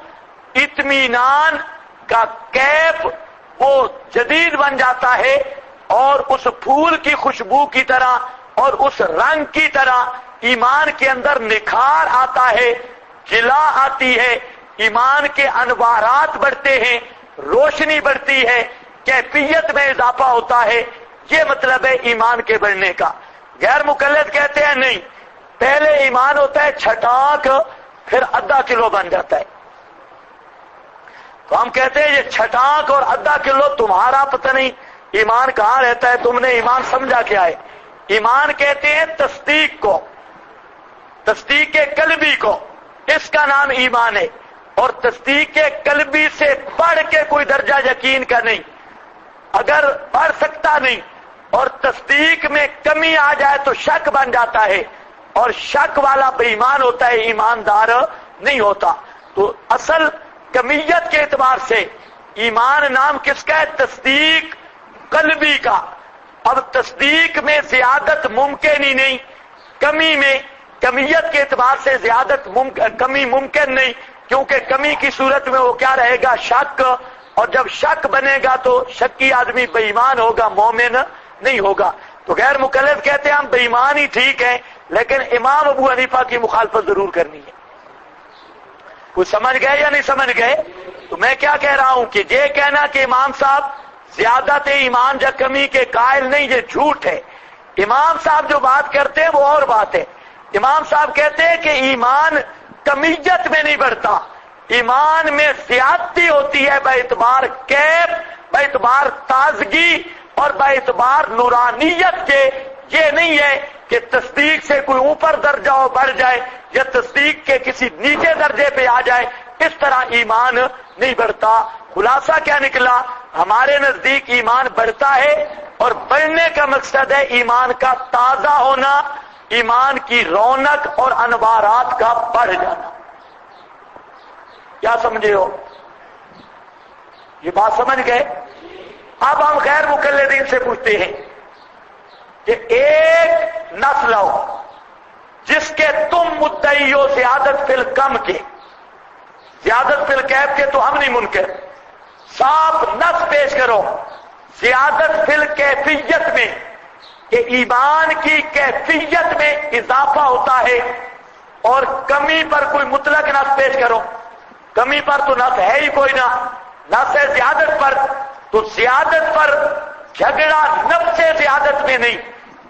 اطمینان کا کیف وہ جدید بن جاتا ہے، اور اس پھول کی خوشبو کی طرح اور اس رنگ کی طرح ایمان کے اندر نکھار آتا ہے، جلا آتی ہے، ایمان کے انوارات بڑھتے ہیں، روشنی بڑھتی ہے، کیفیت میں اضافہ ہوتا ہے. یہ مطلب ہے ایمان کے بڑھنے کا. غیر مقلد کہتے ہیں نہیں، پہلے ایمان ہوتا ہے چھٹاک، پھر ½ کلو بن جاتا ہے. تو ہم کہتے ہیں یہ چھٹاک اور ½ کلو تمہارا پتہ نہیں ایمان کہاں رہتا ہے، تم نے ایمان سمجھا کیا ہے. ایمان کہتے ہیں تصدیق کو، تصدیق قلبی کو، اس کا نام ایمان ہے. اور تصدیق قلبی سے بڑھ کے کوئی درجہ یقین کا نہیں، اگر بڑھ سکتا نہیں. اور تصدیق میں کمی آ جائے تو شک بن جاتا ہے، اور شک والا بے ایمان ہوتا ہے، ایماندار نہیں ہوتا. تو اصل کمیت کے اعتبار سے ایمان نام کس کا ہے؟ تصدیق قلبی کا. اب تصدیق میں زیادت ممکن ہی نہیں، کمی میں کمیت کے اعتبار سے زیادت کمی ممکن نہیں، کیونکہ کمی کی صورت میں وہ کیا رہے گا؟ شک. اور جب شک بنے گا تو شکی آدمی بے ایمان ہوگا، مومن نہیں ہوگا. تو غیر مقلد کہتے ہیں ہم بے ایمان ہی ٹھیک ہیں، لیکن امام ابو حنیفہ کی مخالفت ضرور کرنی ہے. کوئی سمجھ گئے یا نہیں سمجھ گئے؟ تو میں کیا کہہ رہا ہوں کہ یہ کہنا کہ امام صاحب زیادت ایمان یا کمی کے قائل نہیں، یہ جھوٹ ہے۔ امام صاحب جو بات کرتے ہیں وہ اور بات ہے۔ امام صاحب کہتے ہیں کہ ایمان کمیت میں نہیں بڑھتا، ایمان میں زیادتی ہوتی ہے باعتبار کیف، باعتبار تازگی اور باعتبار نورانیت کے۔ یہ نہیں ہے کہ تصدیق سے کوئی اوپر درجہ ہو بڑھ جائے یا تصدیق کے کسی نیچے درجے پہ آ جائے، اس طرح ایمان نہیں بڑھتا۔ خلاصہ کیا نکلا؟ ہمارے نزدیک ایمان بڑھتا ہے، اور بڑھنے کا مقصد ہے ایمان کا تازہ ہونا، ایمان کی رونق اور انوارات کا بڑھ جانا۔ کیا سمجھے ہو؟ یہ بات سمجھ گئے؟ اب ہم غیر مقلدین سے پوچھتے ہیں کہ ایک نسل ہو جس کے تم مدعی ہو زیادت فی الکم کے، زیادت فی الکیف کے تو ہم نہیں منکر، صاف نص پیش کرو زیادت فی الکیفیت میں کہ ایمان کی کیفیت میں اضافہ ہوتا ہے، اور کمی پر کوئی مطلق نص پیش کرو۔ کمی پر تو نص ہے ہی کوئی نہ، نص ہے زیادت پر، تو زیادت پر جھگڑا نفس سے زیادت میں نہیں،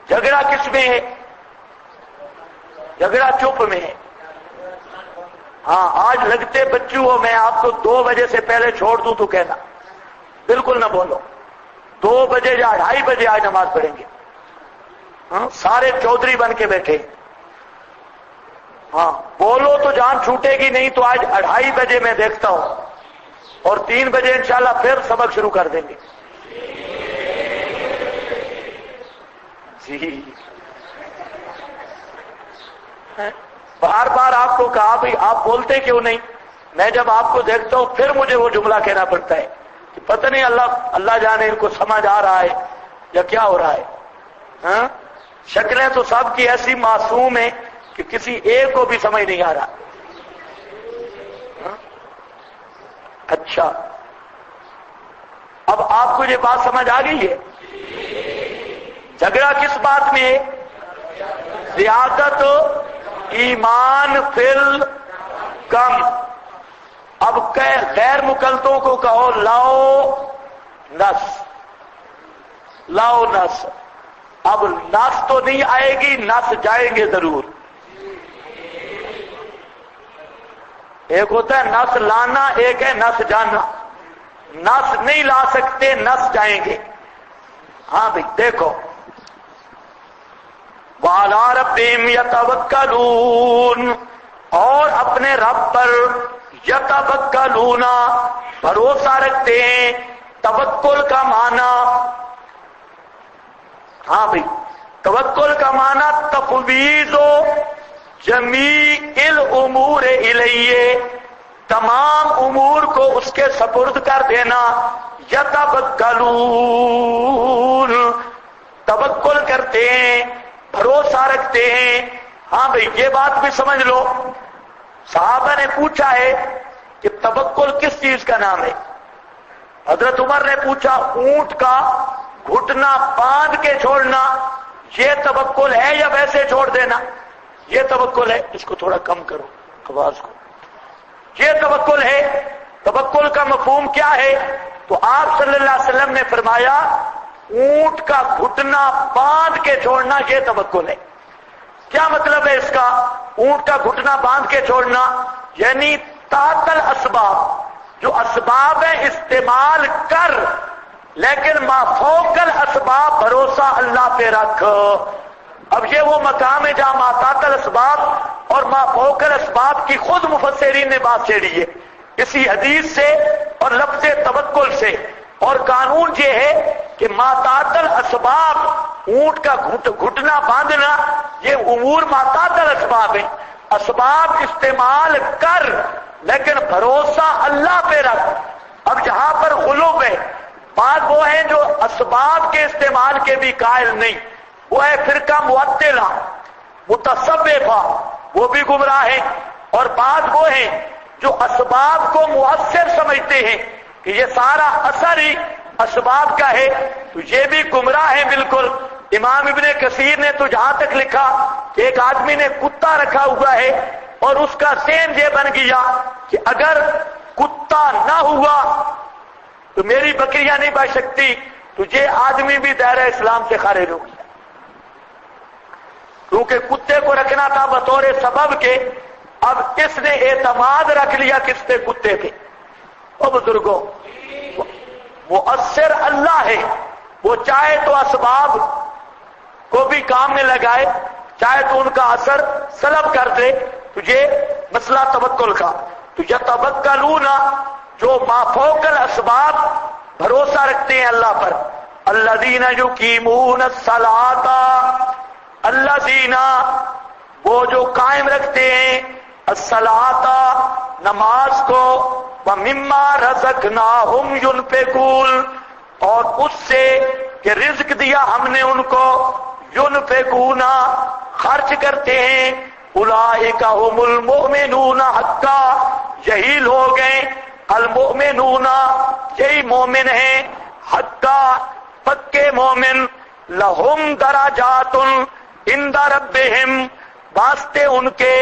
جھگڑا کس میں ہے؟ جھگڑا چپ میں ہے۔ ہاں آج لگتے بچوں ہو، میں آپ کو 2 بجے سے پہلے چھوڑ دوں تو کہنا، بالکل نہ بولو۔ 2 بجے یا 2:30 بجے آج نماز پڑھیں گے۔ ہاں سارے چودھری بن کے بیٹھے، ہاں بولو تو جان چھوٹے گی نہیں، تو آج 2:30 بجے میں دیکھتا ہوں، اور 3 بجے انشاءاللہ پھر سبق شروع کر دیں گے۔ جی بار بار آپ کو کہا بھائی آپ بولتے کیوں نہیں؟ میں جب آپ کو دیکھتا ہوں پھر مجھے وہ جملہ کہنا پڑتا ہے کہ پتہ نہیں اللہ جانے ان کو سمجھ آ رہا ہے یا کیا ہو رہا ہے۔ ہاں شکلیں تو سب کی ایسی معصوم ہیں کہ کسی ایک کو بھی سمجھ نہیں آ رہا۔ اچھا اب آپ کو یہ بات سمجھ آ گئی ہے؟ جھگڑا کس بات میں ہے؟ زیادت ایمان فی الکم۔ اب غیر مقلدوں کو کہو لاؤ نص، لاؤ نص۔ اب نص تو نہیں آئے گی، نص جائیں گے ضرور۔ ایک ہوتا ہے نص لانا، ایک ہے نص جانا۔ نص نہیں لا سکتے، نص جائیں گے۔ ہاں بھائی دیکھو، وَعَلَىٰ رَبِّهِمْ يَتَوَكَّلُونَ، اور اپنے رب پر یتوکلون بھروسہ رکھتے ہیں۔ توکل کا معنی، ہاں بھائی توکل کا معنی تفویض جمیع الامور الیہ، تمام امور کو اس کے سپرد کر دینا۔ یتوکلون توکل کرتے ہیں، بھروسہ رکھتے ہیں۔ ہاں بھئی یہ بات بھی سمجھ لو، صحابہ نے پوچھا ہے کہ توکل کس چیز کا نام ہے؟ حضرت عمر نے پوچھا اونٹ کا گھٹنا باندھ کے چھوڑنا یہ توکل ہے یا ویسے چھوڑ دینا یہ توکل ہے؟ اس کو تھوڑا کم کرو آواز کو۔ یہ توکل ہے۔ توکل کا مفہوم کیا ہے؟ تو آپ صلی اللہ علیہ وسلم نے فرمایا اونٹ کا گھٹنا باندھ کے چھوڑنا یہ توکل ہے۔ کیا مطلب ہے اس کا؟ اونٹ کا گھٹنا باندھ کے چھوڑنا یعنی تعطل اسباب، جو اسباب ہیں استعمال کر، لیکن ما فوق الاسباب بھروسہ اللہ پہ رکھ۔ اب یہ وہ مقام ہے جہاں ما تعطل اسباب اور ما فوق الاسباب کی خود مفسرین نے بات چھیڑی ہے اسی حدیث سے اور لفظ توکل سے۔ اور قانون یہ ہے کہ ما تعطل اسباب، اونٹ کا گھٹنا باندھنا یہ امور ما تعطل اسباب ہیں، اسباب استعمال کر لیکن بھروسہ اللہ پہ رکھ۔ اب جہاں پر غلوب ہے، بعض وہ ہیں جو اسباب کے استعمال کے بھی قائل نہیں، وہ ہے فرقہ معطلہ متصوفہ، وہ بھی گمراہ ہیں، اور بعض وہ ہیں جو اسباب کو مؤثر سمجھتے ہیں کہ یہ سارا اثر ہی اسباب کا ہے، تو یہ بھی گمراہ ہے بالکل۔ امام ابن کثیر نے تو جہاں تک لکھا کہ ایک آدمی نے کتا رکھا ہوا ہے، اور اس کا ذہن یہ بن گیا کہ اگر کتا نہ ہوا تو میری بکریاں نہیں بچ سکتی، تو یہ آدمی بھی دائرہ اسلام سے خارج ہو گیا، کیونکہ کتے کو رکھنا تھا بطور سبب کے، اب اس نے اعتماد رکھ لیا کس پہ؟ کتے پہ۔ او بزرگوں، مؤثر اللہ ہے، وہ چاہے تو اسباب کو بھی کام میں لگائے، چاہے تو ان کا اثر سلب کر دے۔ تجھے مسئلہ توکل کا، تو یتوکلون، جو ما فوق الاسباب بھروسہ رکھتے ہیں اللہ پر، الذین یقیمون الصلاۃ، الذین وہ جو قائم رکھتے ہیں الصلاۃ نماز کو، ومما رزقناہم ینفقون، اور اس سے کہ رزق دیا ہم نے ان کو، ینفقون خرچ کرتے ہیں، اولئک هم المؤمنون حقا، یہی لوگ ہیں المؤمنون، یہی مومن ہیں، حقا پکے مومن، لہم درجات عند ربہم، واسطے ان کے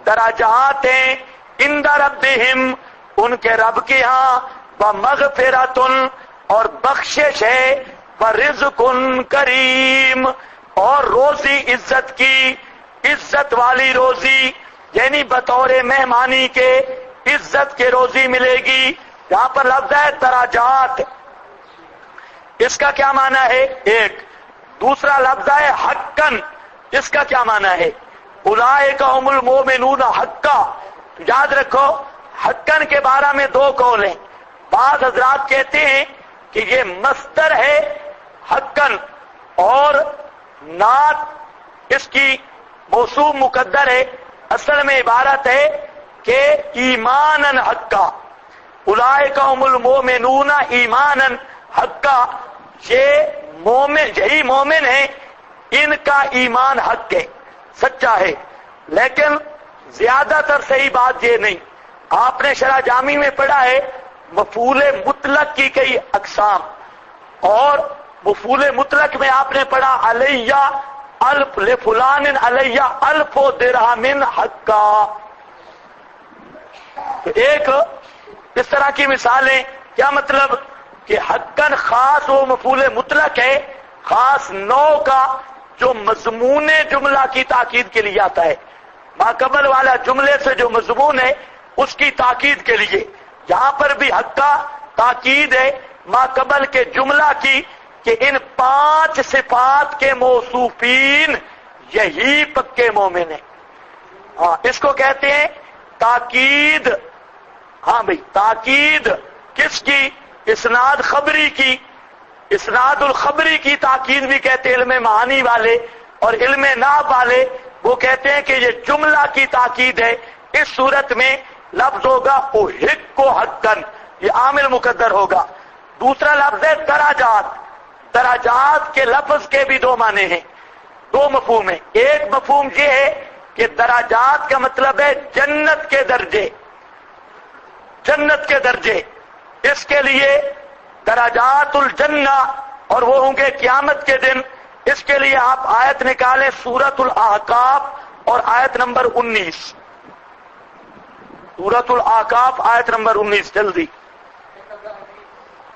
درجات ہیں، عند ربہم ان کے رب کے ہاں، ومغفرۃ اور بخشش ہے، ورزق کریم اور روزی عزت کی، عزت والی روزی، یعنی بطور مہمانی کے عزت کے روزی ملے گی۔ یہاں پر لفظ ہے درجات، اس کا کیا معنی ہے؟ ایک دوسرا لفظ ہے حقن، اس کا کیا معنی ہے؟ اولئک هم المؤمنون حقا۔ یاد رکھو حقن کے بارے میں دو قول ہیں، بعض حضرات کہتے ہیں کہ یہ مصدر ہے حقن، اور نعت اس کی موصوف مقدر ہے، اصل میں عبارت ہے کہ ایمانا حقا، اولئک هم المؤمنون ایمانا حقا، یہ مومن، یہی مومن ہیں، ان کا ایمان حق ہے، سچا ہے۔ لیکن زیادہ تر صحیح بات یہ نہیں، آپ نے شرح جامی میں پڑھا ہے مفعول مطلق کی کئی اقسام، اور مفعول مطلق میں آپ نے پڑھا علیہ الف لفلان علیہ الف درہم حقا۔ تو ایک اس طرح کی مثالیں، کیا مطلب کہ حقاً خاص وہ مفعول مطلق ہے، خاص نوع کا جو مضمون جملہ کی تاکید کے لیے آتا ہے، ما قبل والا جملے سے جو مضمون ہے اس کی تاکید کے لیے، یہاں پر بھی حقا تاکید ہے ما قبل کے جملہ کی، کہ ان 5 صفات کے موصوفین یہی پکے مومن ہیں۔ اس کو کہتے ہیں تاکید۔ ہاں بھئی، تاکید کس کی؟ اسناد خبری کی، اسناد الخبری کی تاکید بھی کہتے ہیں علم معانی والے، اور علم نحو والے وہ کہتے ہیں کہ یہ جملہ کی تاکید ہے۔ اس صورت میں لفظ ہوگا احق حقن، یہ عامل مقدر ہوگا۔ دوسرا لفظ ہے درجات، درجات کے لفظ کے بھی دو معنی ہیں، دو مفہوم ہیں۔ ایک مفہوم یہ ہے کہ درجات کا مطلب ہے جنت کے درجے، جنت کے درجے، اس کے لیے درجات الجنہ، اور وہ ہوں گے قیامت کے دن۔ اس کے لیے آپ آیت نکالیں سورۃ الاحقاف اور آیت نمبر 19، سورۃ الاحقاف آیت نمبر 19، جلدی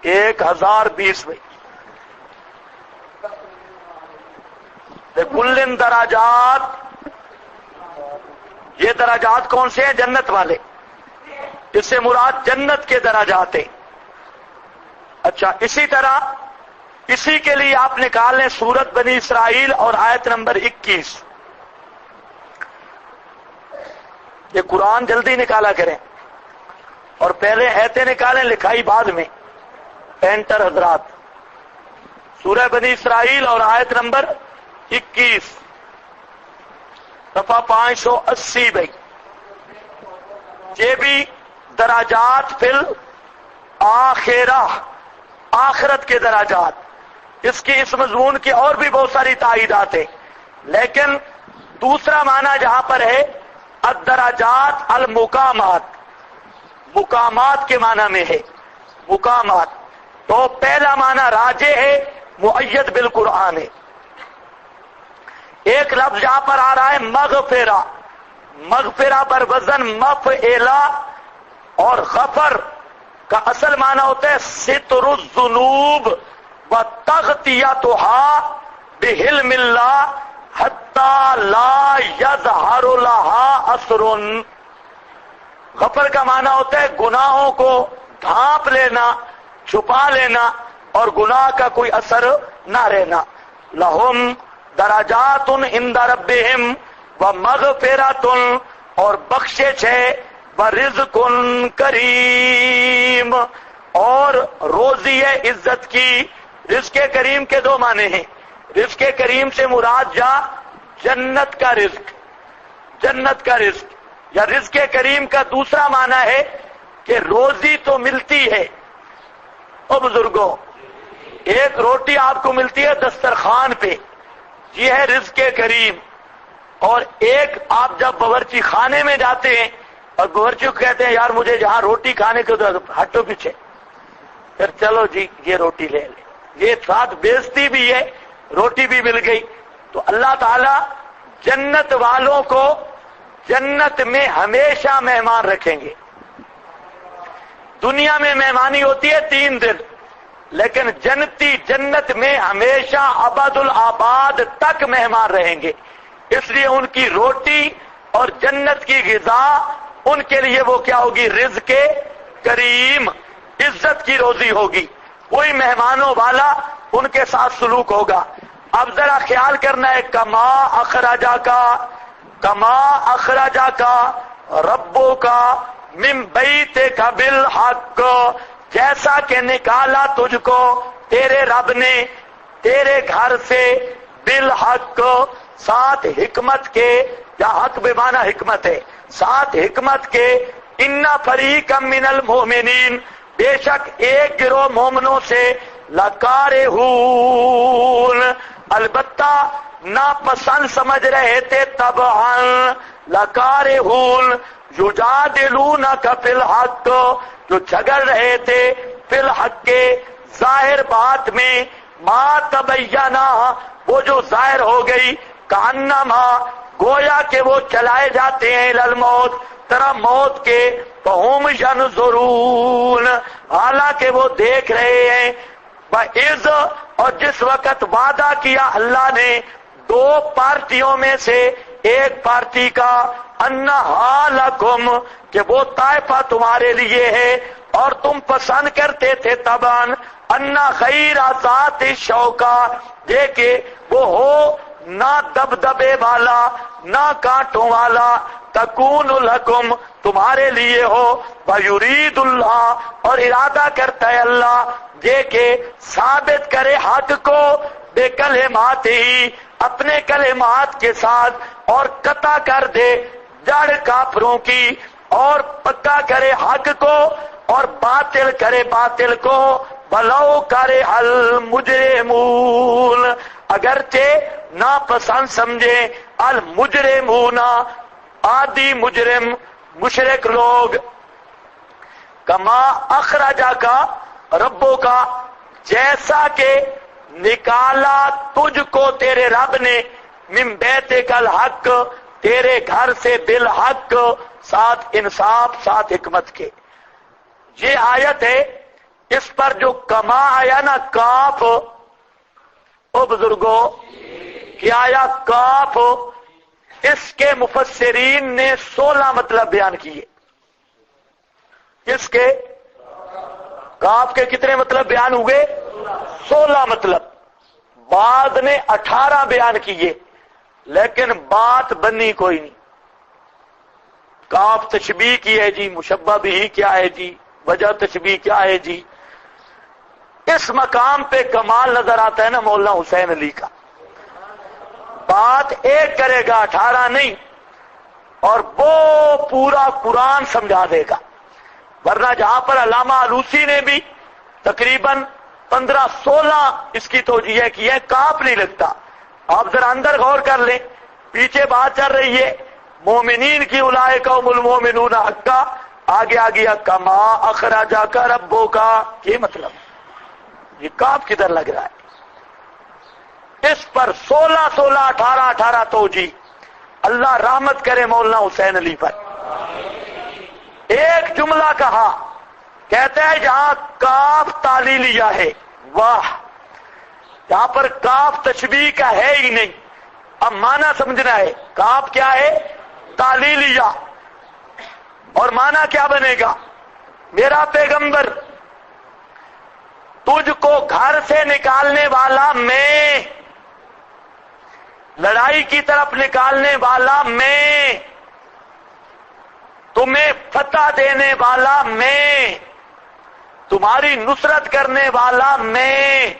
1020 میں۔ کلن دراجات، یہ دراجات کون سے ہیں؟ جنت والے، اس سے مراد جنت کے دراجات ہیں۔ اچھا، اسی طرح اسی کے لیے آپ نکال لیں سورت بنی اسرائیل اور آیت نمبر 21۔ یہ قرآن جلدی نکالا کریں، اور پہلے ایتے نکالیں، لکھائی بعد میں، پینٹر حضرات۔ سورہ بنی اسرائیل اور آیت نمبر 21، صفحہ 580 بھائی۔ یہ بھی دراجات فی الآخرہ، آخرت کے دراجات، اس کی اس مضمون کی اور بھی بہت ساری تائیدات ہیں، لیکن دوسرا معنی جہاں پر ہے الدراجات المقامات، مقامات کے معنی میں ہے، مقامات۔ تو پہلا معنی راجع ہے، مؤید بالقرآن ہے۔ ایک لفظ یہاں پر آ رہا ہے مغفرہ، مغفرہ پر وزن مفعلا، اور غفر کا اصل معنی ہوتا ہے ستر الذنوب و تغطیتها بحلم اللہ حتی لا یظہر لها اثر۔ غفر کا معنی ہوتا ہے گناہوں کو ڈھانپ لینا، چھپا لینا، اور گناہ کا کوئی اثر نہ رہنا۔ لہم درجات عند ربہم ومغفرۃ، اور بخشش ہے، ورزق کریم، اور روزی ہے عزت کی۔ رزق کریم کے دو معنی ہیں۔ رزق کریم سے مراد جنت کا رزق، جنت کا رزق، یا رزق کریم کا دوسرا معنی ہے کہ روزی تو ملتی ہے۔ او بزرگوں، ایک روٹی آپ کو ملتی ہے دسترخوان پہ، یہ ہے رزق کریم، اور ایک آپ جب باورچی خانے میں جاتے ہیں اور باورچی کو کہتے ہیں یار مجھے جہاں روٹی کھانے کو ہٹو پیچھے، پھر چلو جی یہ روٹی لے لیں، یہ ساتھ بیزتی بھی ہے، روٹی بھی مل گئی۔ تو اللہ تعالی جنت والوں کو جنت میں ہمیشہ مہمان رکھیں گے۔ دنیا میں مہمانی ہوتی ہے 3 دن، لیکن جنتی جنت میں ہمیشہ ابد الآباد تک مہمان رہیں گے۔ اس لیے ان کی روٹی اور جنت کی غذا ان کے لیے وہ کیا ہوگی؟ رزق کریم، عزت کی روزی ہوگی، کوئی مہمانوں والا ان کے ساتھ سلوک ہوگا۔ اب ذرا خیال کرنا ہے، کما اخراجا کا، کما اخراجا کا ربو کا من بیتک بالحق، جیسا کہ نکالا تجھ کو تیرے رب نے تیرے گھر سے، بالحق ساتھ حکمت کے، یا حق بے معنی حکمت ہے، ساتھ حکمت کے، ان فریقا من المؤمنین، بے شک ایک گروہ مومنوں سے، لکارہون البتہ ناپسند سمجھ رہے تھے، طبعا لکارہون یجادلونک فی الحق، جو جھگڑ رہے تھے فی الحق کے ظاہر بات میں، ما تبینہ وہ جو ظاہر ہو گئی، کانما گویا کہ وہ چلائے جاتے ہیں الموت طرح موت کے، فہم ینظرون حالانکہ وہ دیکھ رہے ہیں، وَإِذْ اور جس وقت وعدہ کیا اللہ نے 2 پارٹیوں میں سے ایک پارٹی کا، انہا لکم کہ وہ طائفہ تمہارے لیے ہے، اور تم پسند کرتے تھے طبعاً، انا خیر ذات شوکا دیکھے وہ ہو نہ دبدبے والا نہ کانٹوں والا، تکون لکم تمہارے لیے ہو، وَيُرِيدُ اللہ اور ارادہ کرتا ہے اللہ یہ کہ ثابت کرے حق کو، بے کلمات ہی اپنے کلمات کے ساتھ، اور قطع کر دے جڑ کافروں کی، اور پکا کرے حق کو اور باطل کرے باطل کو، بلو کرے المجرمون اگرچہ ناپسند سمجھے، المجرمون عادی مجرم مشرک لوگ، کما اخرجا کا ربوں کا جیسا کہ نکالا تجھ کو تیرے رب نے، من بیتک الحق تیرے گھر سے، بالحق ساتھ انصاف ساتھ حکمت کے۔ یہ آیت ہے، اس پر جو کما آیا نا کاف، او بزرگوں کیا آیا کاف، اس کے مفسرین نے 16 مطلب بیان کیے۔ اس کے کاف کے کتنے مطلب بیان ہوئے؟ 16 مطلب، بعد نے 18 بیان کیے، لیکن بات بنی کوئی نہیں۔ کاف تشبیہ کی ہے جی، مشبہ بھی کیا ہے جی، وجہ تشبیہ کیا ہے جی۔ اس مقام پہ کمال نظر آتا ہے نا مولانا حسین علی کا، بات ایک کرے گا 18 نہیں، اور وہ پورا قرآن سمجھا دے گا۔ ورنہ جہاں پر علامہ آلوسی نے بھی تقریباً 15-16 اس کی توجیہ کی ہے، کاف نہیں لگتا۔ آپ ذرا اندر غور کر لیں، پیچھے بات چل رہی ہے مومنین کی، اولئک هم المؤمنون حقا، آگے آ گیا کما اخرجا کا ربوں کا، یہ مطلب یہ کاف کدھر لگ رہا ہے؟ اس پر 16 18 توجی۔ اللہ رحمت کرے مولانا حسین علی پر. ایک جملہ کہا، کہتے ہیں جہاں کاف تعلیلیہ ہے، واہ، یہاں پر کاف تشبیہ کا ہے ہی نہیں. اب معنی سمجھنا ہے، کاف کیا ہے؟ تعلیلیہ. اور معنی کیا بنے گا؟ میرا پیغمبر، تجھ کو گھر سے نکالنے والا میں، لڑائی کی طرف نکالنے والا میں، تمہیں فتح دینے والا میں، تمہاری نصرت کرنے والا میں.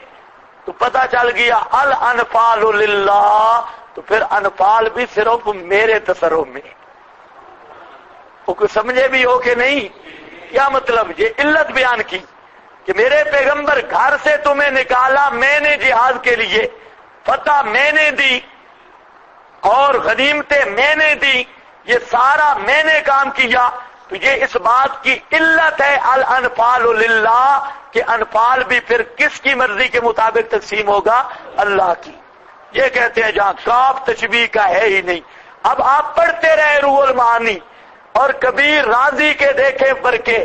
تو پتہ چل گیا الانفال للہ، تو پھر انفال بھی صرف میرے تصرف میں. وہ کوئی سمجھے بھی ہو کہ نہیں؟ کیا مطلب؟ یہ علت بیان کی کہ میرے پیغمبر گھر سے تمہیں نکالا میں نے جہاد کے لیے، فتح میں نے دی اور غنیمتیں میں نے دی، یہ سارا میں نے کام کیا. تو یہ اس بات کی علت ہے الانفال للہ، کہ انفال بھی پھر کس کی مرضی کے مطابق تقسیم ہوگا؟ اللہ کی. یہ کہتے ہیں جہاں کاف تشبیہ کا ہے ہی نہیں. اب آپ پڑھتے رہے روح المعانی اور کبیر راضی کے دیکھے برکے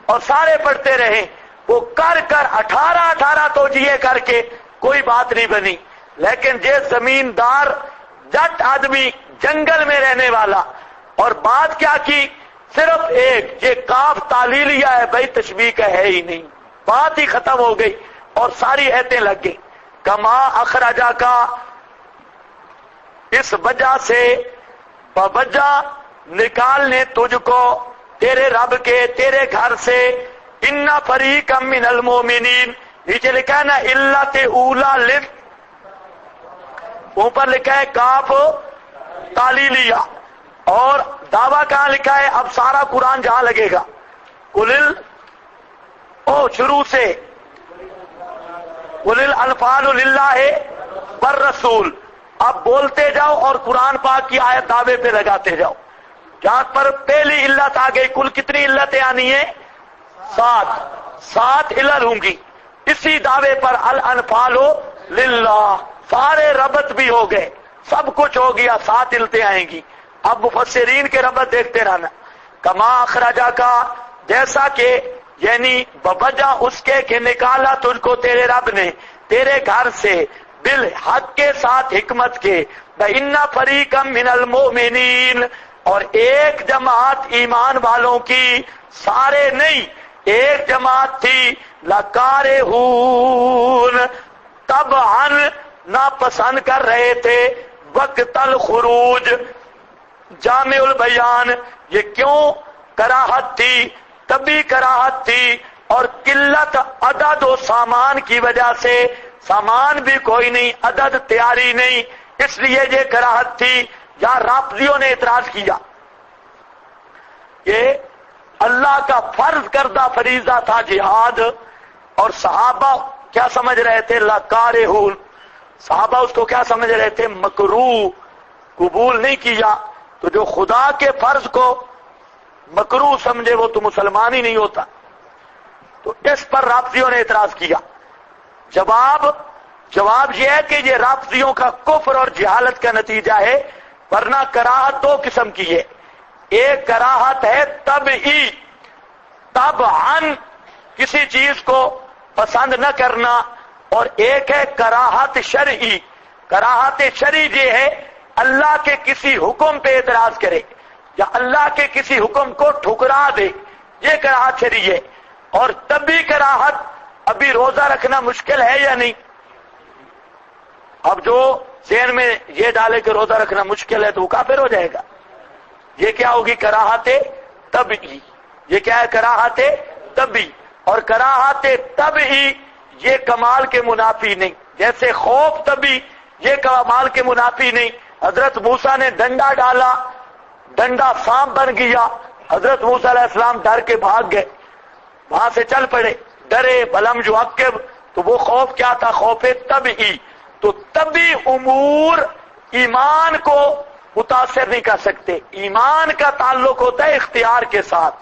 اور سارے پڑھتے رہے، وہ کر 18 توجیہ کر کے کوئی بات نہیں بنی. لیکن یہ زمیندار جٹ آدمی جنگل میں رہنے والا، اور بات کیا کی؟ صرف ایک، یہ کاف تعلیلیہ ہے بھائی، تشبیہ کا ہے ہی نہیں. بات ہی ختم ہو گئی اور ساری ایتیں لگ گئی. کما اخرجا کا، اس وجہ سے، بوجہ نکالنے تجھ کو تیرے رب کے، تیرے گھر سے، ان فریقا من المومنین، نیچے لکھا ہے نا علت اولا لفظ، اوپر لکھا ہے کاف تعلیلیہ، اور دعویٰ کہاں لکھا ہے؟ اب سارا قرآن جہاں لگے گا، شروع سے قل الانفال للہ والرسول. اب بولتے جاؤ اور قرآن پاک کی آیت دعوے پہ لگاتے جاؤ. جہاں پر پہلی علت آ گئی، کل کتنی علتیں آنی ہیں؟ 7 علت ہوں گی اسی دعوے پر الانفال للہ. سارے ربط بھی ہو گئے، سب کچھ ہو گیا، 7 علتیں آئیں گی. اب مفسرین کے ربط دیکھتے رہنا. کما اخرجا کا، جیسا کہ، یعنی بوجہ اس کے کہ نکالا تجھ کو تیرے رب نے تیرے گھر سے، بالحق کے ساتھ حکمت کے، بَإِنَّ فَرِيقًا مِّنَ الْمُؤْمِنِينَ، اور ایک جماعت ایمان والوں کی، سارے نہیں، ایک جماعت تھی، لَكَارِهُونَ، طبعاً ناپسند کر رہے تھے، وقت الخروج. جامع البیان، یہ کیوں کراہت تھی؟ تبھی کراہت تھی، اور قلت عدد و سامان کی وجہ سے، سامان بھی کوئی نہیں، عدد تیاری نہیں، اس لیے یہ کراہت تھی. یہاں رافضیوں نے اعتراض کیا کہ اللہ کا فرض کردہ فریضہ تھا جہاد، اور صحابہ کیا سمجھ رہے تھے؟ لَكَارِهُونَ، صحابہ اس کو کیا سمجھ رہے تھے؟ مکروہ، قبول نہیں کیا. تو جو خدا کے فرض کو مکروہ سمجھے وہ تو مسلمان ہی نہیں ہوتا. تو اس پر رافضیوں نے اعتراض کیا. جواب یہ ہے کہ یہ رافضیوں کا کفر اور جہالت کا نتیجہ ہے، ورنہ کراہت 2 قسم کی ہے. ایک کراہت ہے طبعی، طبعاً کسی چیز کو پسند نہ کرنا، اور ایک ہے کراہت شرعی. کراہت شرعی یہ ہے اللہ کے کسی حکم پہ اعتراض کرے یا اللہ کے کسی حکم کو ٹھکرا دے، یہ کراہت شرعی ہے. اور طبعی کراہت، ابھی روزہ رکھنا مشکل ہے یا نہیں؟ اب جو ذہن میں یہ ڈالے کہ روزہ رکھنا مشکل ہے تو وہ کافر ہو جائے گا. یہ کیا ہوگی؟ کراہت طبعی. یہ کیا ہے؟ کراہت طبعی. اور کراہت طبعی یہ کمال کے منافی نہیں. جیسے خوف طبعی یہ کمال کے منافی نہیں. حضرت موسیٰ نے ڈنڈا ڈالا، ڈنڈا سانپ بن گیا، حضرت موسیٰ علیہ السلام ڈر کے بھاگ گئے، وہاں سے چل پڑے، ڈرے بلم جو عقب. تو وہ خوف کیا تھا؟ خوف طبعی. تو طبعی امور ایمان کو متاثر نہیں کر سکتے. ایمان کا تعلق ہوتا ہے اختیار کے ساتھ،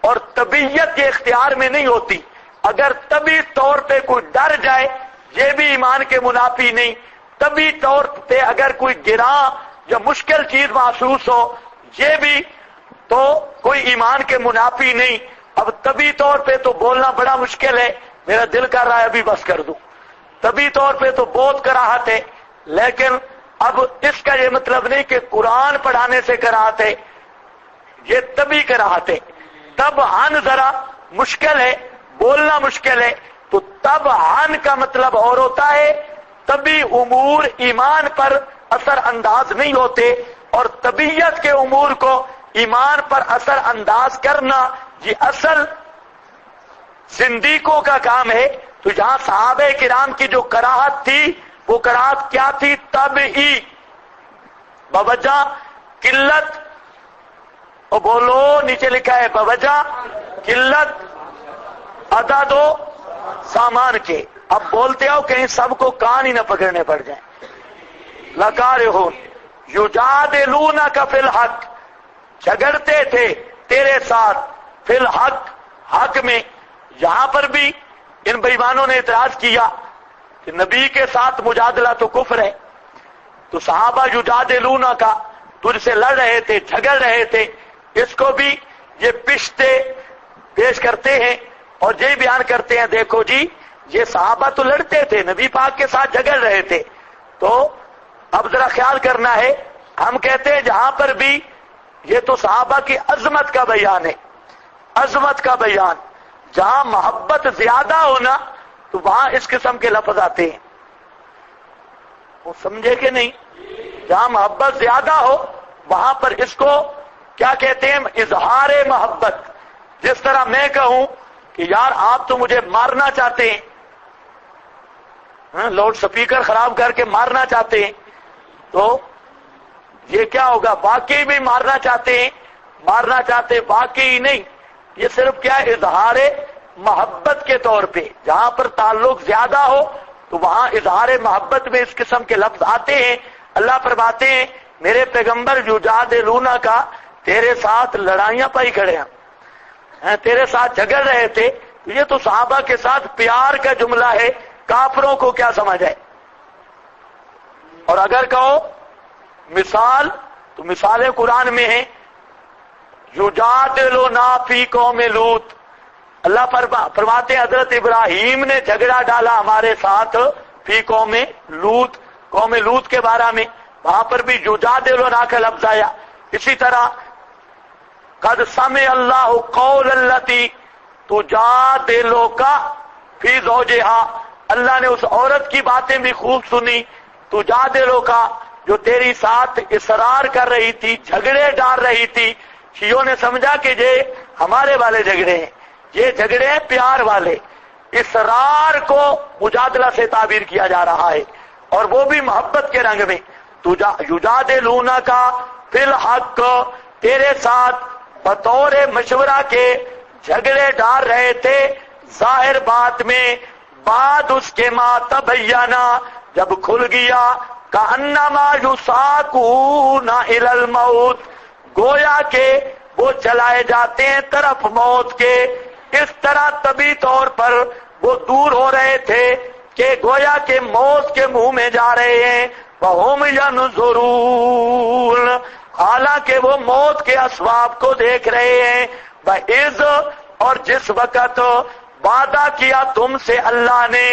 اور طبیعت یہ اختیار میں نہیں ہوتی. اگر طبعی طور پہ کوئی ڈر جائے یہ بھی ایمان کے منافی نہیں. طبعی طور پہ اگر کوئی گراں یا مشکل چیز محسوس ہو، یہ بھی تو کوئی ایمان کے منافی نہیں۔ اب طبی طور پہ تو بولنا بڑا مشکل ہے، میرا دل کر رہا ہے ابھی بس کر دوں، طبی طور پہ تو بہت کراہت ہے، لیکن اب اس کا یہ مطلب نہیں کہ قرآن پڑھانے سے کراہت ہے، یہ طبی کراہت ہے۔ تب عن ذرا مشکل ہے، بولنا مشکل ہے، تو تب عن کا مطلب اور ہوتا ہے طبی امور ایمان پر اثر انداز نہیں ہوتے، اور طبیعت کے امور کو ایمان پر اثر انداز کرنا یہ اصل زندیقوں کا کام ہے۔ تو جہاں صحابہ کرام کی جو کراہت تھی وہ کراہت کیا تھی؟ طبعی، بوجہ قلت، اور بولو نیچے لکھا ہے بوجہ قلت عدد و سامان کے۔ اب بولتے ہو کہیں سب کو کان ہی نہ پکڑنے پڑ جائیں۔ لکارہون یجادلونک فی الحق، جھگڑتے تھے تیرے ساتھ فی الحق، حق میں۔ یہاں پر بھی ان بے ایمانوں نے اعتراض کیا کہ نبی کے ساتھ مجادلہ تو کفر ہے، تو صحابہ یجادلونک تجھ سے لڑ رہے تھے، جھگڑ رہے تھے، اس کو بھی یہ پشتے پیش کرتے ہیں اور یہ بیان کرتے ہیں دیکھو جی یہ صحابہ تو لڑتے تھے، نبی پاک کے ساتھ جھگڑ رہے تھے۔ تو اب ذرا خیال کرنا ہے، ہم کہتے ہیں جہاں پر بھی یہ تو صحابہ کی عظمت کا بیان ہے، عظمت کا بیان، جہاں محبت زیادہ ہونا تو وہاں اس قسم کے لفظ آتے ہیں، وہ سمجھے کہ نہیں؟ جہاں محبت زیادہ ہو وہاں پر اس کو کیا کہتے ہیں؟ اظہار محبت۔ جس طرح میں کہوں کہ یار آپ تو مجھے مارنا چاہتے ہیں، لاؤڈ سپیکر خراب کر کے مارنا چاہتے ہیں، تو یہ کیا ہوگا؟ واقعی بھی مارنا چاہتے ہیں، مارنا چاہتے واقعی نہیں، یہ صرف کیا ہے؟ اظہار محبت کے طور پہ۔ جہاں پر تعلق زیادہ ہو تو وہاں اظہار محبت میں اس قسم کے لفظ آتے ہیں۔ اللہ فرماتے ہیں میرے پیغمبر یجادلونک تیرے ساتھ لڑائیاں پائی کھڑے ہیں، تیرے ساتھ جھگڑ رہے تھے، یہ تو صحابہ کے ساتھ پیار کا جملہ ہے، کافروں کو کیا سمجھ ہے؟ اور اگر کہو مثال تو مثالیں قرآن میں ہیں، یجادلونا فی قوم لوط، اللہ فرماتے ہیں حضرت ابراہیم نے جھگڑا ڈالا ہمارے ساتھ فی قوم لوط، قوم لوط کے بارے میں، وہاں پر بھی یجادلونا کا لفظ آیا۔ اسی طرح قد سمع اللہ قول التی تجادلک فی زوجہا، اللہ نے اس عورت کی باتیں بھی خوب سنی، تجادلک جو تیری ساتھ اصرار کر رہی تھی، جھگڑے ڈال رہی تھی۔ شیعوں نے سمجھا کہ یہ ہمارے والے جھگڑے ہیں، یہ جھگڑے ہیں پیار والے، اصرار کو مجادلہ سے تعبیر کیا جا رہا ہے، اور وہ بھی محبت کے رنگ میں۔ یجادلونک فی الحق، تیرے ساتھ بطور مشورہ کے جھگڑے ڈال رہے تھے ظاہر بات میں، بعد اس کے ما تبینا، جب کھل گیا، کأنما یساقون الی الموت، گویا کہ وہ چلائے جاتے ہیں طرف موت کے۔ اس طرح طبی طور پر وہ دور ہو رہے تھے کہ گویا کہ موت کے منہ میں جا رہے ہیں، وَهُمْ يَنْظُرُونَ، حالانکہ وہ موت کے اسباب کو دیکھ رہے ہیں۔ وَإِذْ، اور جس وقت وعدہ کیا تم سے اللہ نے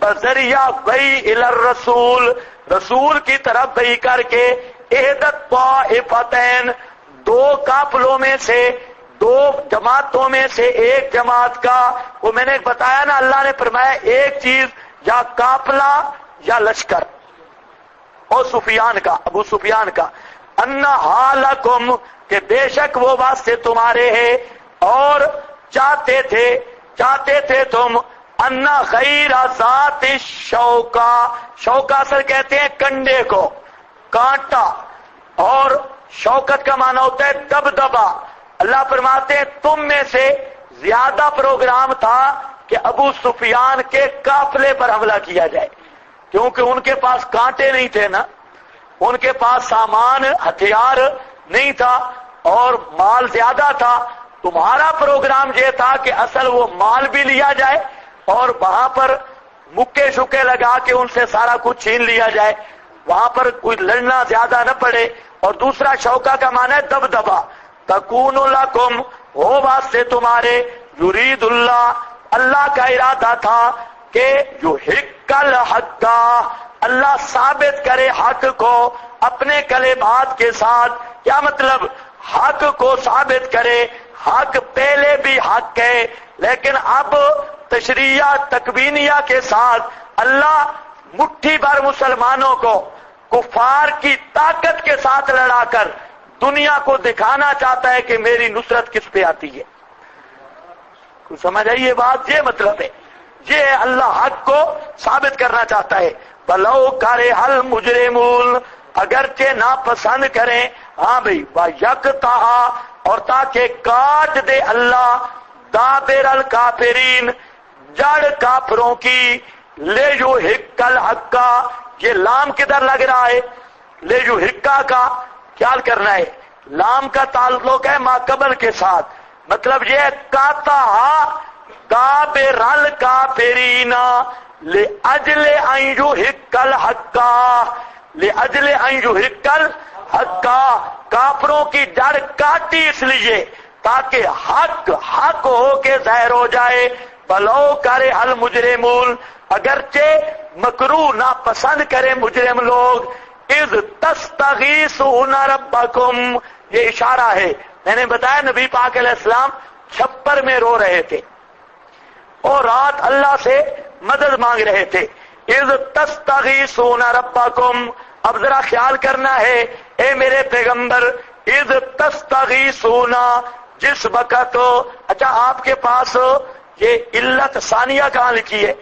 بذریعہ وحی الی الرسول، رسول کی طرف وحی کر کے، احدت طائفتین، دو قافلوں میں سے، دو جماعتوں میں سے ایک جماعت کا، وہ میں نے بتایا نا، اللہ نے فرمایا ایک چیز یا قافلہ یا لشکر، اور سفیان کا، ابو سفیان کا، ان حالکم، کہ بے شک وہ واسطے تمہارے ہیں، اور چاہتے تھے تم ان غیر ذات شوکا، شوکا اصل کہتے ہیں کنڈے کو، کانٹا، اور شوکت کا معنی ہوتا ہے دبدبا۔ اللہ فرماتے ہیں تم میں سے زیادہ پروگرام تھا کہ ابو سفیان کے قافلے پر حملہ کیا جائے، کیونکہ ان کے پاس کانٹے نہیں تھے نا، ان کے پاس سامان ہتھیار نہیں تھا اور مال زیادہ تھا۔ تمہارا پروگرام یہ تھا کہ اصل وہ مال بھی لیا جائے اور وہاں پر مکے شکے لگا کے ان سے سارا کچھ چھین لیا جائے۔ وہاں پر کوئی لڑنا زیادہ نہ پڑے. اور دوسرا شوکا کا معنی ہے دبدبا. تکون لکم ہو واسطے تمہارے، یرید اللہ اللہ کا ارادہ تھا کہ یحق الحق اللہ ثابت کرے حق کو اپنے کلمات کے ساتھ. کیا مطلب؟ حق کو ثابت کرے. حق پہلے بھی حق ہے، لیکن اب تشریعہ تکوینیہ کے ساتھ اللہ مٹھی بھر مسلمانوں کو کفار کی طاقت کے ساتھ لڑا کر دنیا کو دکھانا چاہتا ہے کہ میری نصرت کس پہ آتی ہے. کچھ سمجھ آئی یہ بات؟ یہ مطلب ہے، یہ اللہ حق کو ثابت کرنا چاہتا ہے. بلو کرے حل مجرمون اگرچہ ناپسند کریں. ہاں بھئی وَيَقْطَعَ اور تاکہ کاٹ دے اللہ دابر الکافرین جڑ کافروں کی. لِيُحِقَّ الْحَقَّ یہ لام کدھر لگ رہا ہے؟ لِيُحِقَّ کا خیال کرنا ہے. لام کا تعلق ہے ما قبل کے ساتھ. مطلب یہ قَطَعَ دابر الکافرین لِأَجْلِ أَن يُحِقَّ الْحَقَّ لِأَجْلِ أَن يُحِقَّ الْحَقَّ کافروں کی جڑ کاٹی اس لیے تاکہ حق ہو کے ظاہر ہو جائے. بلو کرے المجرمون اگرچہ مکروہ ناپسند کرے مجرم لوگ. اذ تستغیثون ربکم یہ اشارہ ہے. میں نے بتایا نبی پاک علیہ السلام چھپر میں رو رہے تھے اور رات اللہ سے مدد مانگ رہے تھے. اذ تستغیثون ربکم اب ذرا خیال کرنا ہے اے میرے پیغمبر. اذ تستغیثون جس وقت. اچھا آپ کے پاس یہ علت ثانیہ کہاں لکھی ہے؟